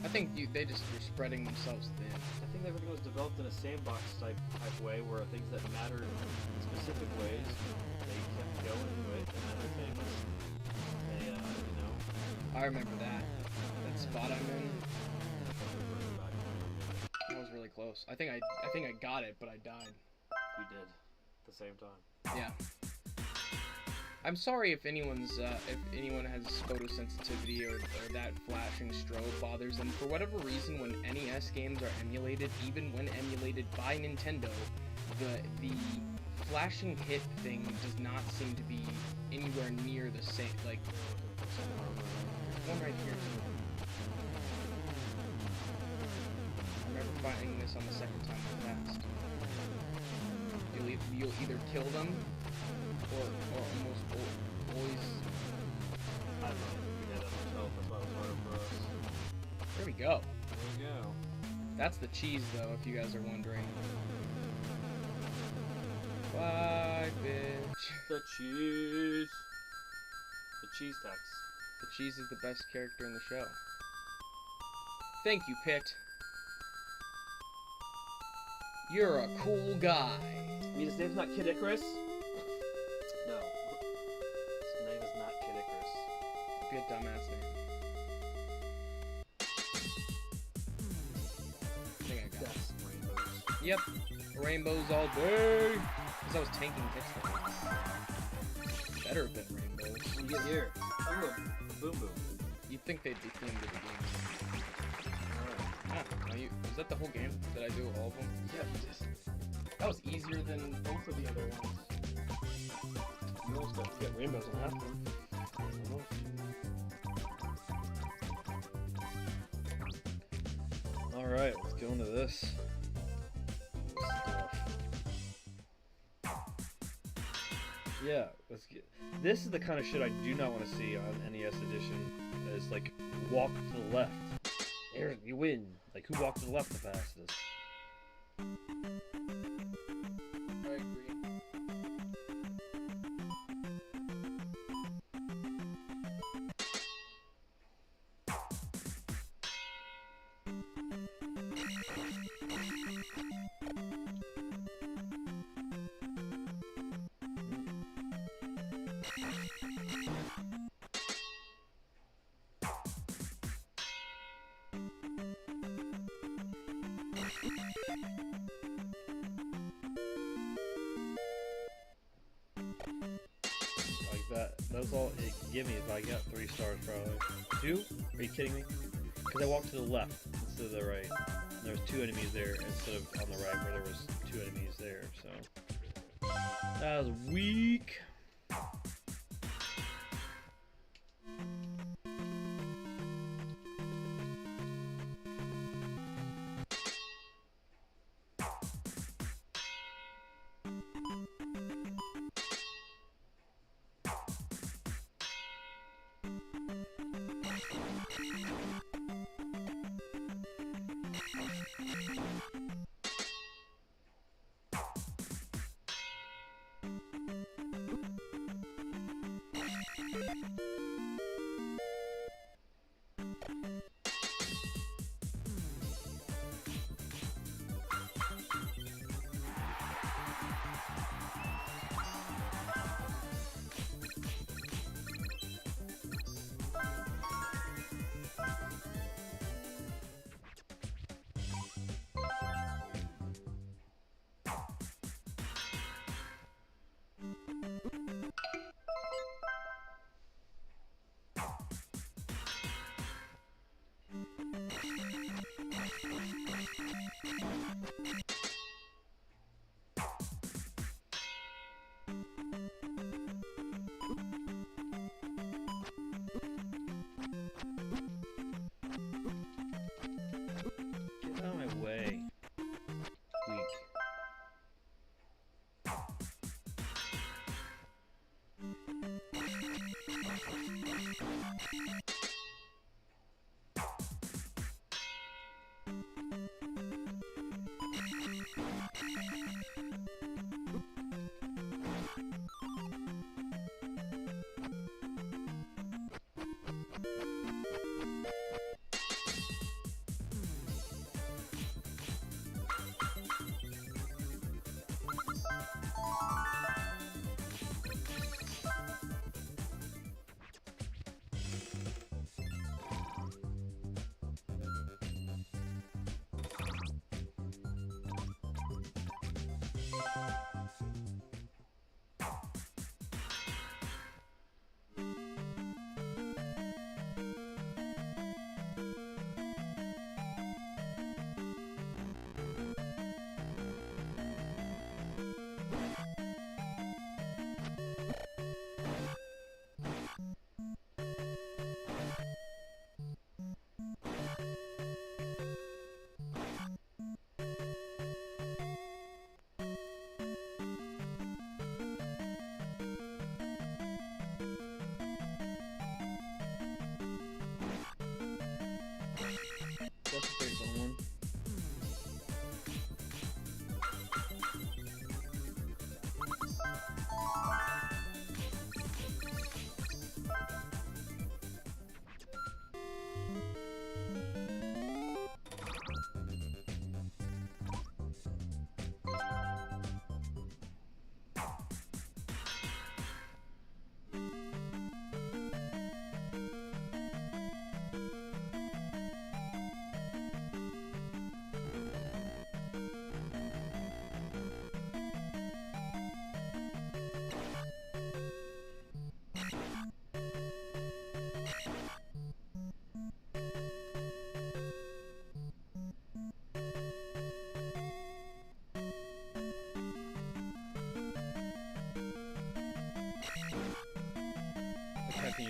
I think they just were spreading themselves thin. I think everything was developed in a sandbox type way, where things that mattered in specific ways, they kept going with, and other things, they, I remember that spot I'm in. That was really close. I think I got it, but I died. You did. At the same time. Yeah. I'm sorry if anyone has photosensitivity or that flashing strobe bothers them. For whatever reason, when NES games are emulated, even when emulated by Nintendo, the flashing hit thing does not seem to be anywhere near the same. Like, there's one right here too. I remember finding this on the second time I passed. You'll either kill them. Or almost always. I don't know. We had that much health. That's why it was harder for us. There we go. There we go. That's the cheese, though, if you guys are wondering. Bye, bitch. The cheese. The cheese tax. The cheese is the best character in the show. Thank you, Pit. You're a cool guy. I mean, his name's not Kid Icarus? No. His name is not Kid Icarus. That'd be a dumbass name. I think I got it. Rainbows. Yep. Rainbows all day. Because I was tanking hits. Better have been rainbows. What do you get here? Ooh, a boom boom. You'd think they'd be themed to the game. Alright. Is that the whole game? Did I do all of them? Yeah, just. That was easier than both of the other ones. almost got rainbows on half of them. Alright, let's go into this stuff. Yeah, let's get. This is the kind of shit I do not want to see on NES edition. Is like walk to the left. There, you win. Like who walked to the left the fastest? I agree. That's all it can give me if I got 3 stars probably. 2? Are you kidding me? Because I walked to the left instead of the right. And there was 2 enemies there instead of on the right where there was 2 enemies there, so. That was weak. Get out of my way. Weak.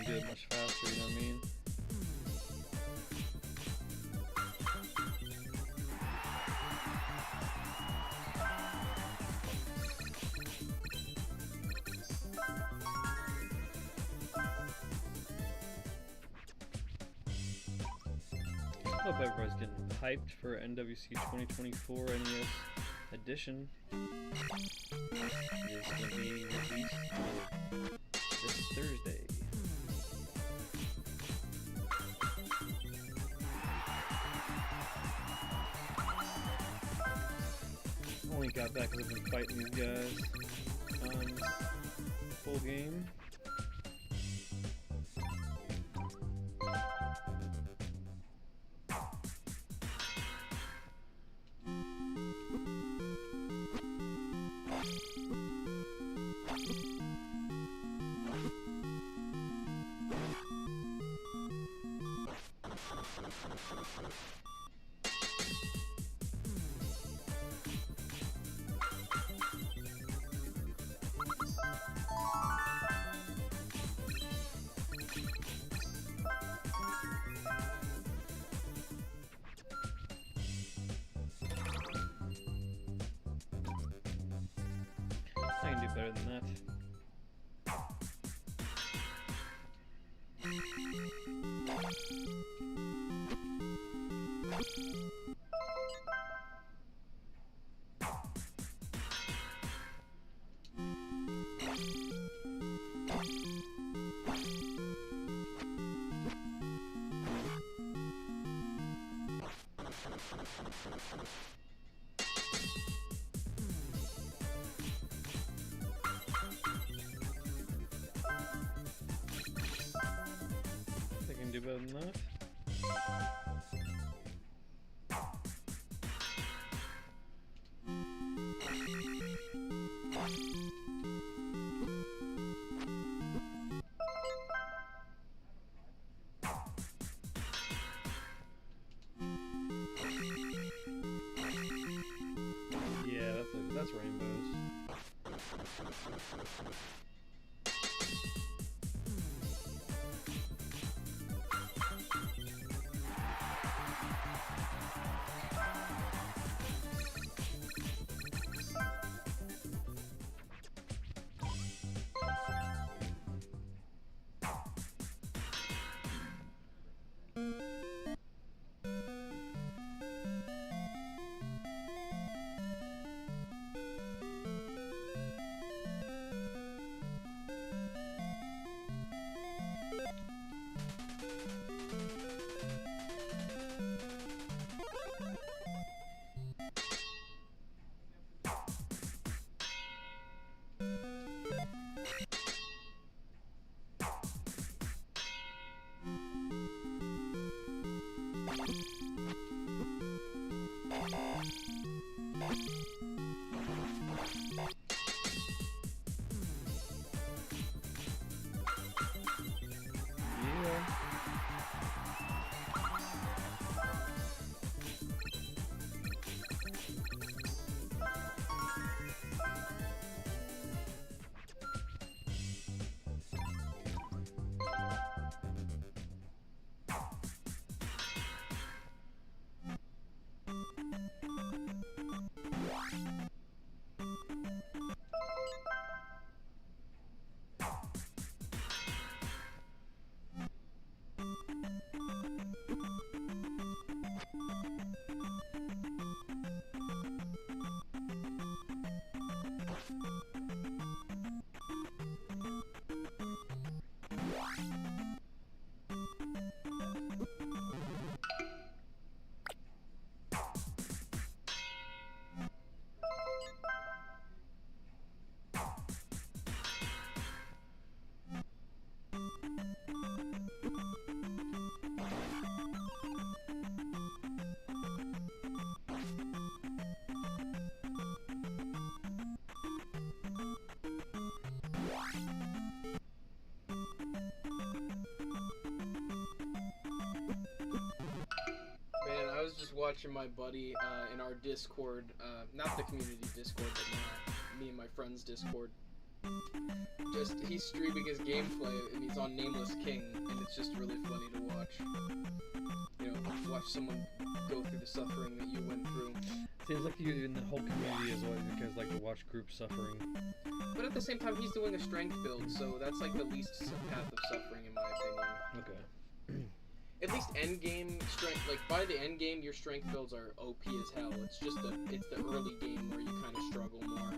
do it much faster, you know what I mean? Hope everybody's getting hyped for NWC 2024 NES edition. It's going to be released this Thursday. Only got that because I've been fighting these guys on full game. I can do better than that. I can do better than that. Yeah, that's rainbows. Watching my buddy in our Discord, not the community Discord, but me and my friend's Discord. Just he's streaming his gameplay and he's on Nameless King, and it's just really funny to watch. You know, watch someone go through the suffering that you went through. Seems like you in the whole community is what you guys like to watch group suffering. But at the same time, he's doing a strength build, so that's like the least path of suffering in my opinion. Okay. At least end game strength, like by the end game, your strength builds are OP as hell. It's just it's the early game where you kind of struggle more,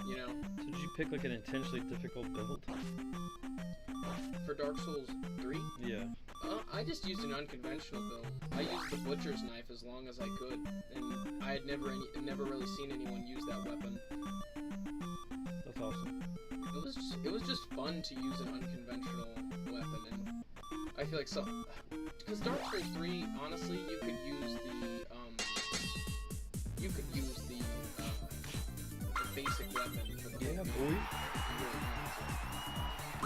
you know. So did you pick like an intentionally difficult build? For Dark Souls 3? Yeah. I just used an unconventional build. I used the butcher's knife as long as I could, and I had never really seen anyone use that weapon. That's awesome. It was just fun to use an unconventional weapon, and I feel like because Dark Souls 3, honestly, you could use the basic weapon. Yeah, boy.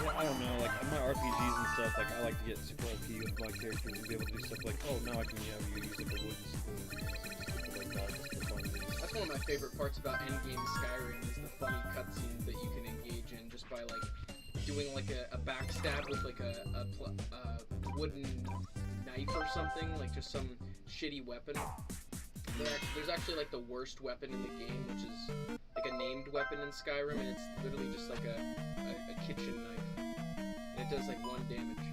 Yeah, I don't know, like, on my RPGs and stuff, like, I like to get super OP with my characters and be able to do stuff like, oh, now I can, you use, like, a wooden spoon, stuff like that, just for fun. That's one of my favorite parts about endgame Skyrim, is the funny cutscenes that you can engage in just by, like, doing, like, a backstab with, like, a wooden knife or something, like, just some shitty weapon. There's actually, like, the worst weapon in the game, which is, like, a named weapon in Skyrim, and it's literally just, like, a kitchen knife. And it does, like, 1 damage.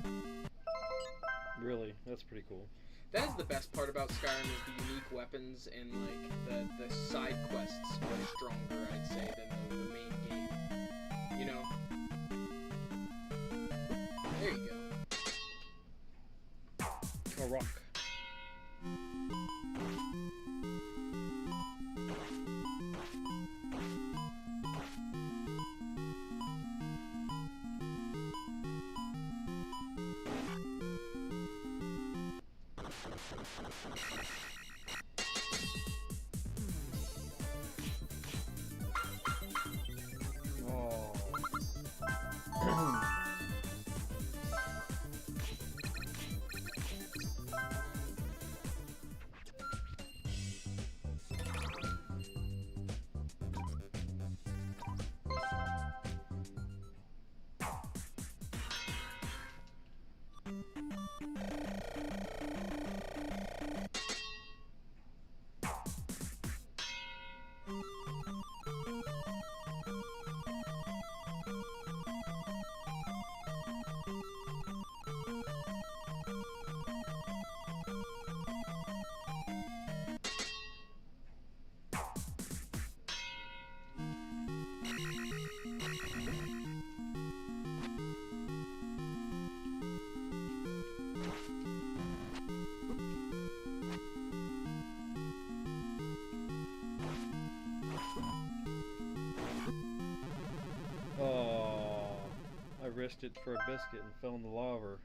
Really? That's pretty cool. That is the best part about Skyrim, is the unique weapons, and, like, the side quests are stronger, I'd say, than the main game. You know? There you go. A rock. Oh, I risked it for a biscuit and fell in the lava.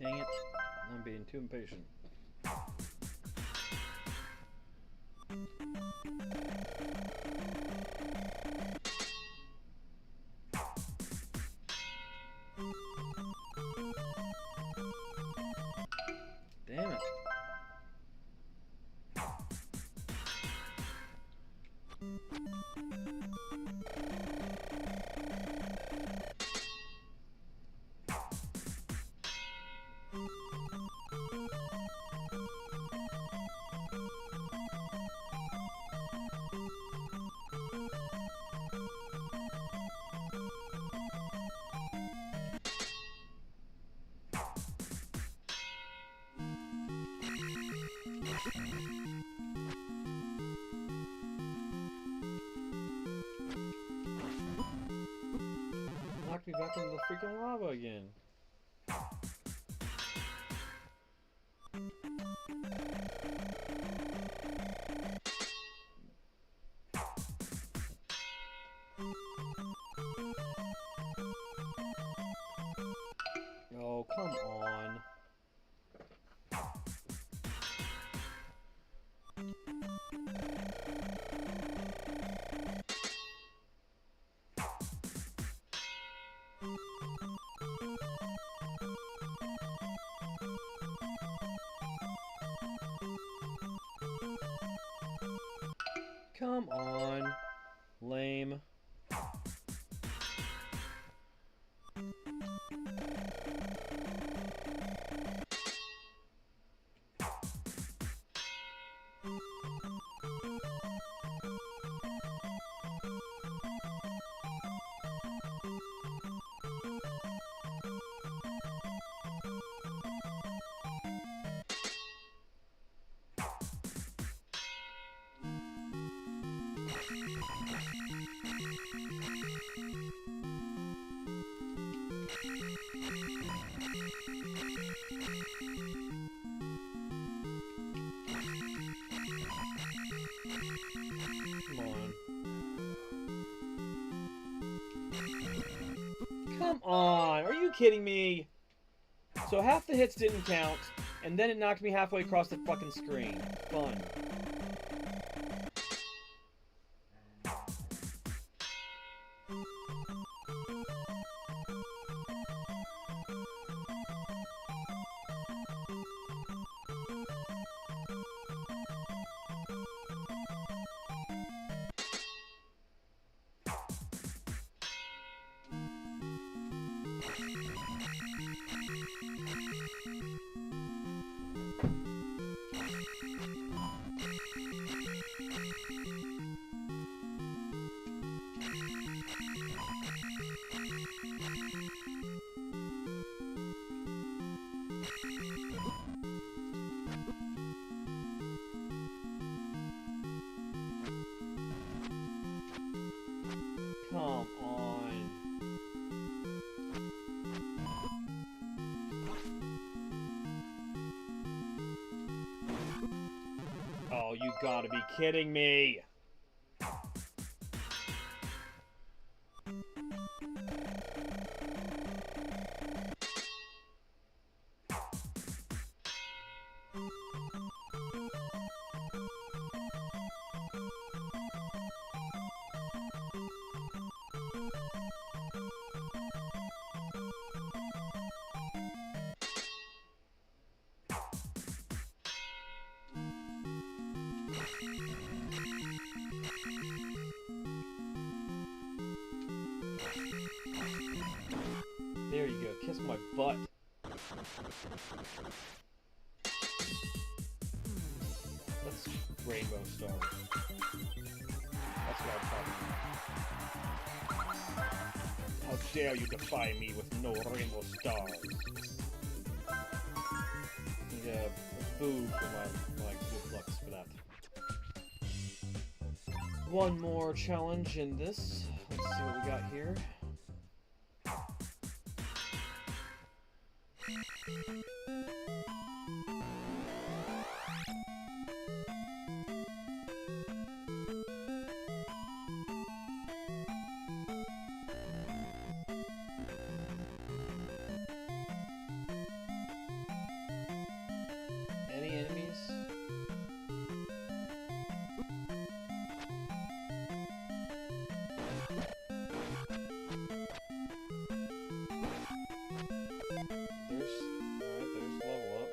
Dang it, I'm being too impatient. Damn it. Knocked me back into the freaking lava again. Come on. Lame. Come on, are you kidding me? So half the hits didn't count, and then it knocked me halfway across the fucking screen. Fun. Come on. Oh, you gotta be kidding me. There you go, kiss my butt. That's rainbow stars. That's what I'm talking about. How dare you defy me with no rainbow stars? Need a boo for my good looks for that. One more challenge in this. Let's see what we got here. Any enemies? There's level up.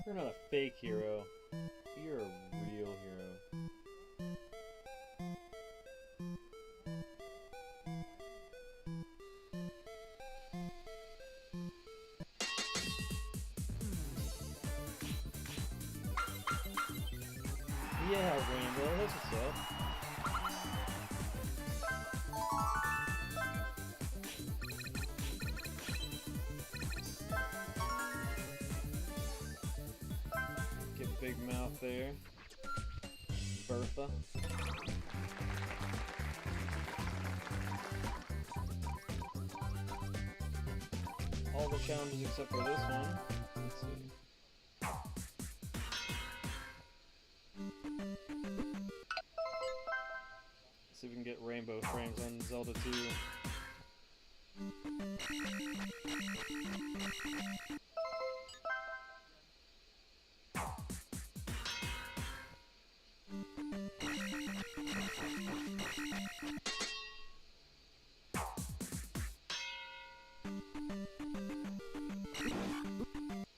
You're not a fake hero. You're a real hero. Yeah, Rainbow, that's what's up. Get big mouth there. Bertha. All the challenges except for this one. Let's see. See if we can get rainbow frames on Zelda 2.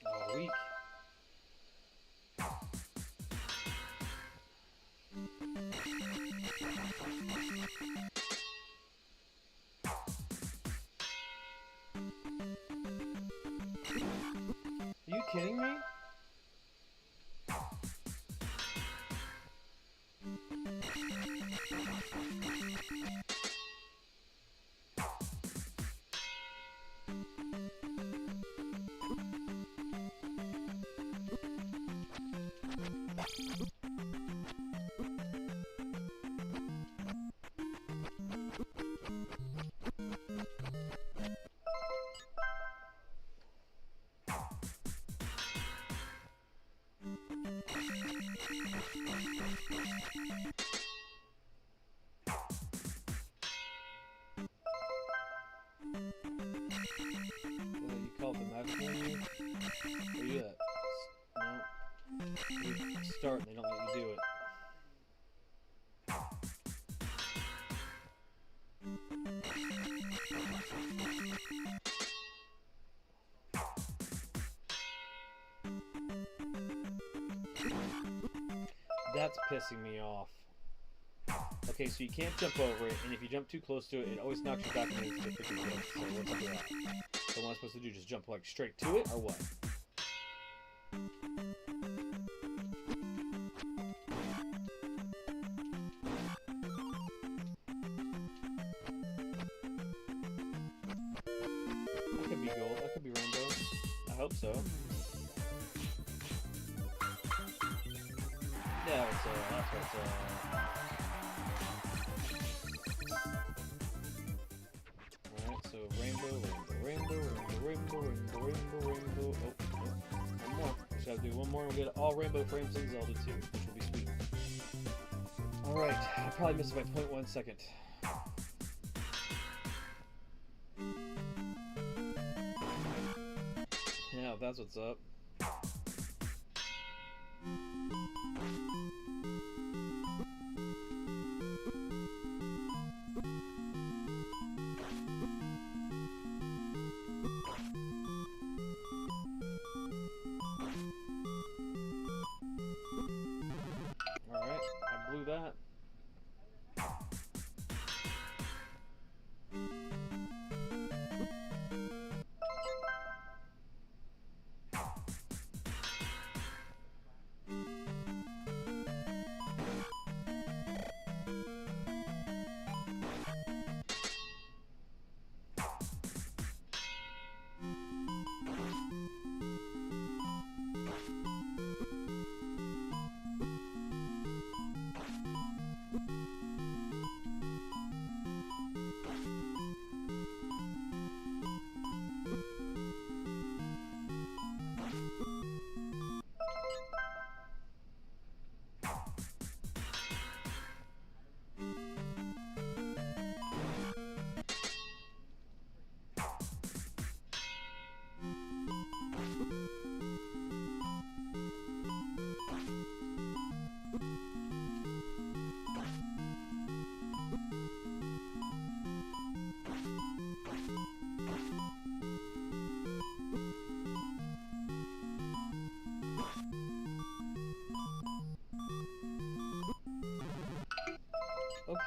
Oh, weak. Are you kidding me? You call it the magic menu? Or you that? No. You start and they don't let you do it. That's pissing me off. Okay, so you can't jump over it, and if you jump too close to it, it always knocks you back into the 50 foot. So what's up with that? So what am I supposed to do? Just jump like straight to it, or what? That could be gold. That could be rainbow. I hope so. Yeah, that's what's Alright, so rainbow. Oh, one more. Just gotta do one more and we'll get all rainbow frames in Zelda 2, which will be sweet. Alright, I probably missed it by 0.1 second. Yeah, that's what's up. Alright, I blew that.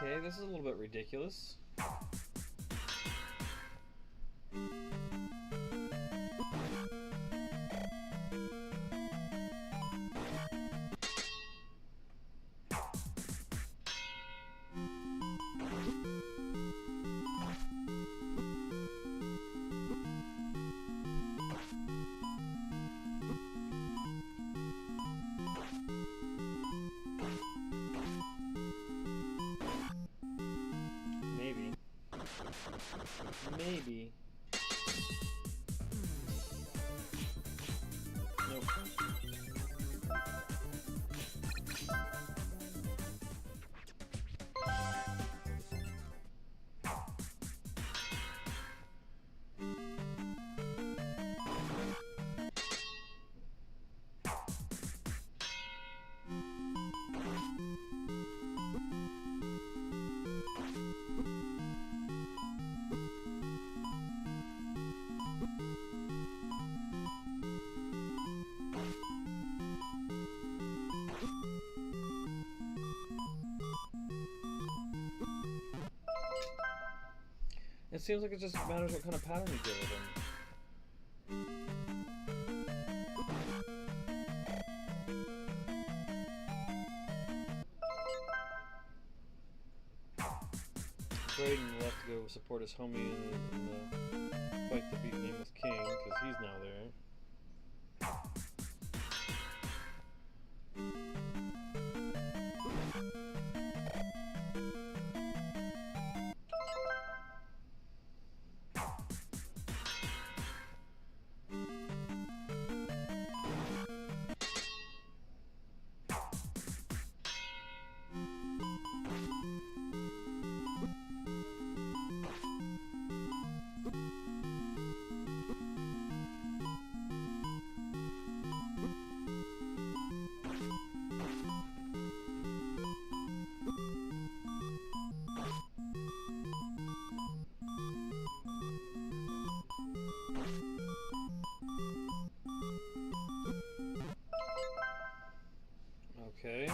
Okay, this is a little bit ridiculous. Maybe. Nope. It seems like it just matters what kind of pattern you give it in. Braden left to go support his homie in the fight to beat Nameless King, because he's now there. Okay.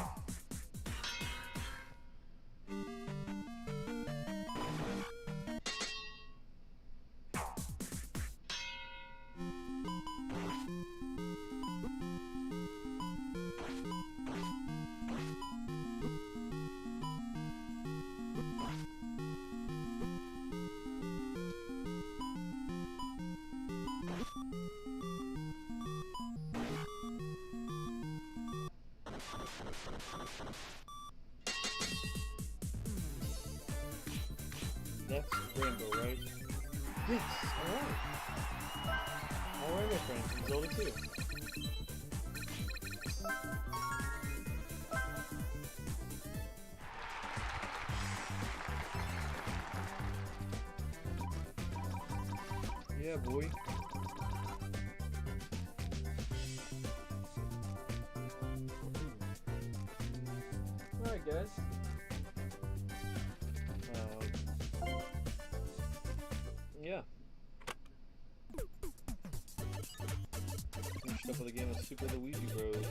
That's Rainbow, right? Yes! Alright! Alright, my friends, from Zelda 2. Yeah, boy. Alright, guys. Yeah. Finished up with a game of Super Luigi Bros.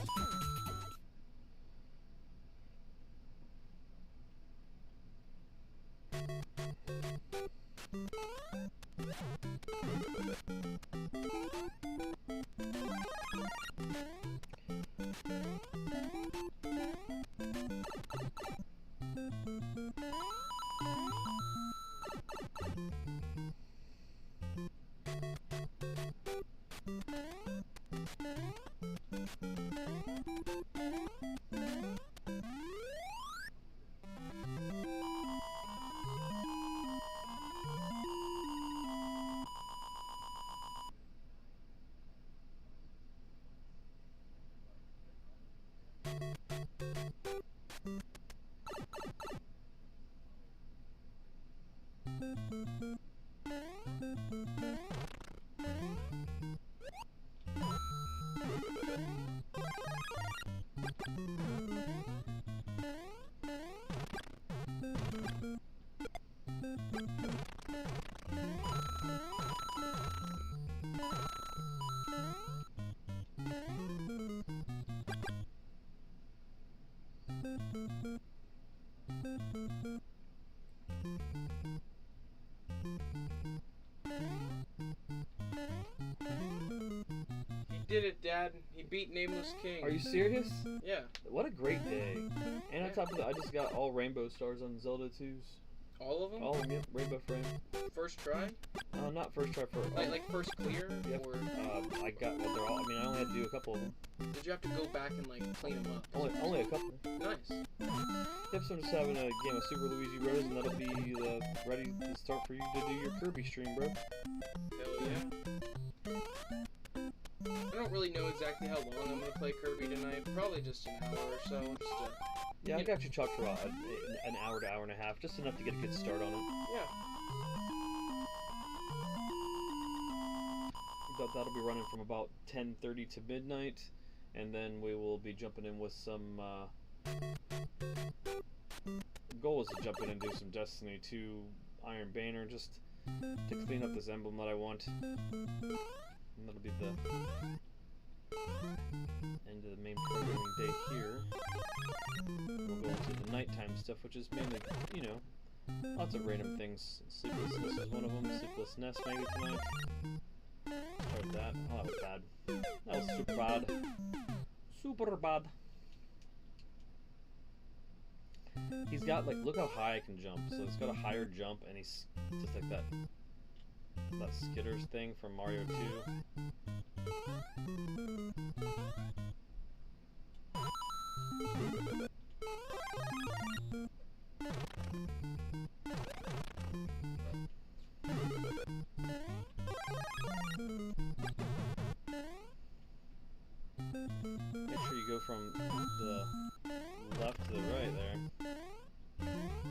He did it, Dad. He beat Nameless King. Are you serious? Yeah. What a great day. And on top of that, I just got all rainbow stars on Zelda 2s. All of them? All of them, yep. Rainbow frame. First try? Not first try, Like first clear? Yep. Or I got, well, they're all, I mean, I only had to do a couple of them. did you have to go back and like clean them up? Only a couple. Nice. Yep, so I'm just having a game of Super Luigi Bros, and that'll be ready to start for you to do your Kirby stream, bro. Hell yeah. I don't really know exactly how long I'm gonna play Kirby tonight. Probably just an hour or so. Just to, Yeah, I got you chalked for an hour to hour and a half, just enough to get a good start on it. yeah. That'll be running from about 10:30 to midnight, and then we will be jumping in with some. Goal is to jump in and do some Destiny 2 Iron Banner, just to clean up this emblem that I want. And that'll be the end of the main programming day here. We'll go into the nighttime stuff, which is mainly, you know, lots of random things. Sleeplessness is one of them. Sleeplessness maybe tonight. Start that. Oh, that was bad. That was super bad. Super bad. He's got, like, look how high I can jump. So he's got a higher jump, and he's just like that Skitters thing from Mario 2. Make sure you go from the left to the right there.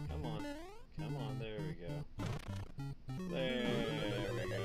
Come on. Come on, there we go. There we go.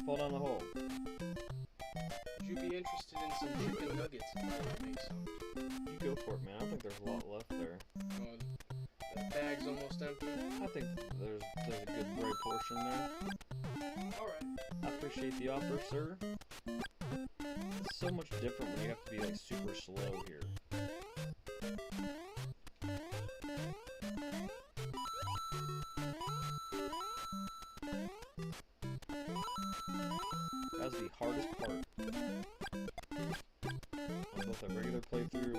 Fall down the hole. Would you be interested in some chicken nuggets if I were to make some? You go for it, man. I don't think there's a lot left there. Oh, the bag's almost empty. I think there's a good bright portion there. Alright. I appreciate the offer, sir. It's so much different when you have to be, like, super slow here. That was the hardest part on both a regular playthrough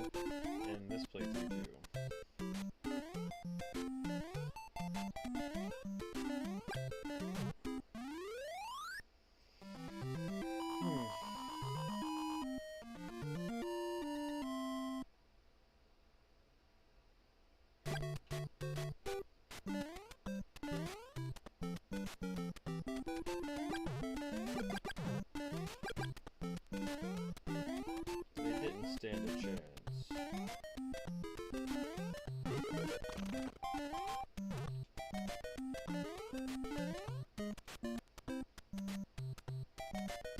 and this playthrough too. They didn't stand a chance.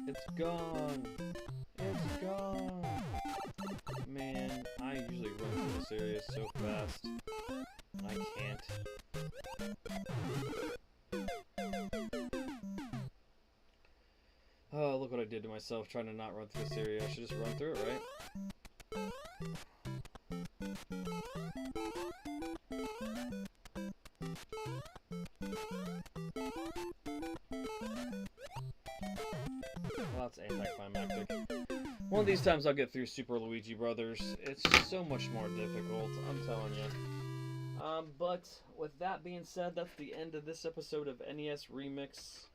It's gone. It's gone. Man, I usually run through this area so fast. I can't. Oh, look what I did to myself trying to not run through this area. I should just run through it, right? Well, that's anticlimactic. One of these times I'll get through Super Luigi Brothers. It's so much more difficult, I'm telling you. But with that being said, that's the end of this episode of NES Remix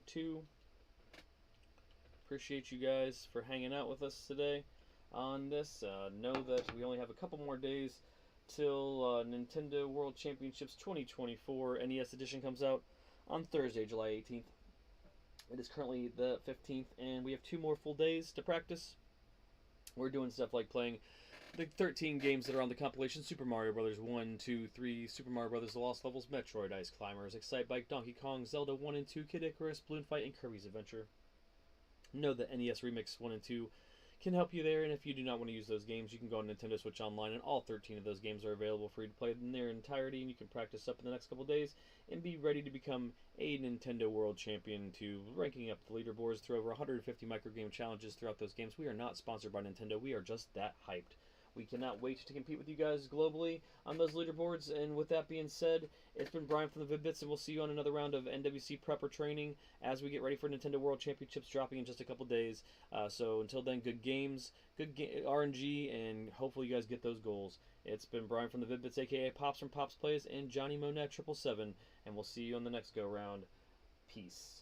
2. Appreciate you guys for hanging out with us today on this. Know that we only have a couple more days till Nintendo World Championships 2024 NES edition comes out on Thursday, July 18th. It is currently the 15th, and we have 2 more full days to practice. We're doing stuff like playing the 13 games that are on the compilation: Super Mario Bros. 1, 2, 3, Super Mario Bros. The Lost Levels, Metroid, Ice Climbers, Excite Bike, Donkey Kong, Zelda 1 and 2, Kid Icarus, Balloon Fight, and Kirby's Adventure. Know that NES Remix 1 and 2 can help you there, and if you do not want to use those games, you can go on Nintendo Switch Online, and all 13 of those games are available for you to play in their entirety, and you can practice up in the next couple days and be ready to become a Nintendo World Champion, to ranking up the leaderboards through over 150 microgame challenges throughout those games. We are not sponsored by Nintendo. We are just that hyped. We cannot wait to compete with you guys globally on those leaderboards. And with that being said, it's been Brian from the Vid-Bits, and we'll see you on another round of NWC prepper training as we get ready for Nintendo World Championships dropping in just a couple days. So until then, good games, good RNG, and hopefully you guys get those goals. It's been Brian from the Vid-Bits, aka Pops from Pops Plays, and Johnny Monette 777, and we'll see you on the next go round. Peace.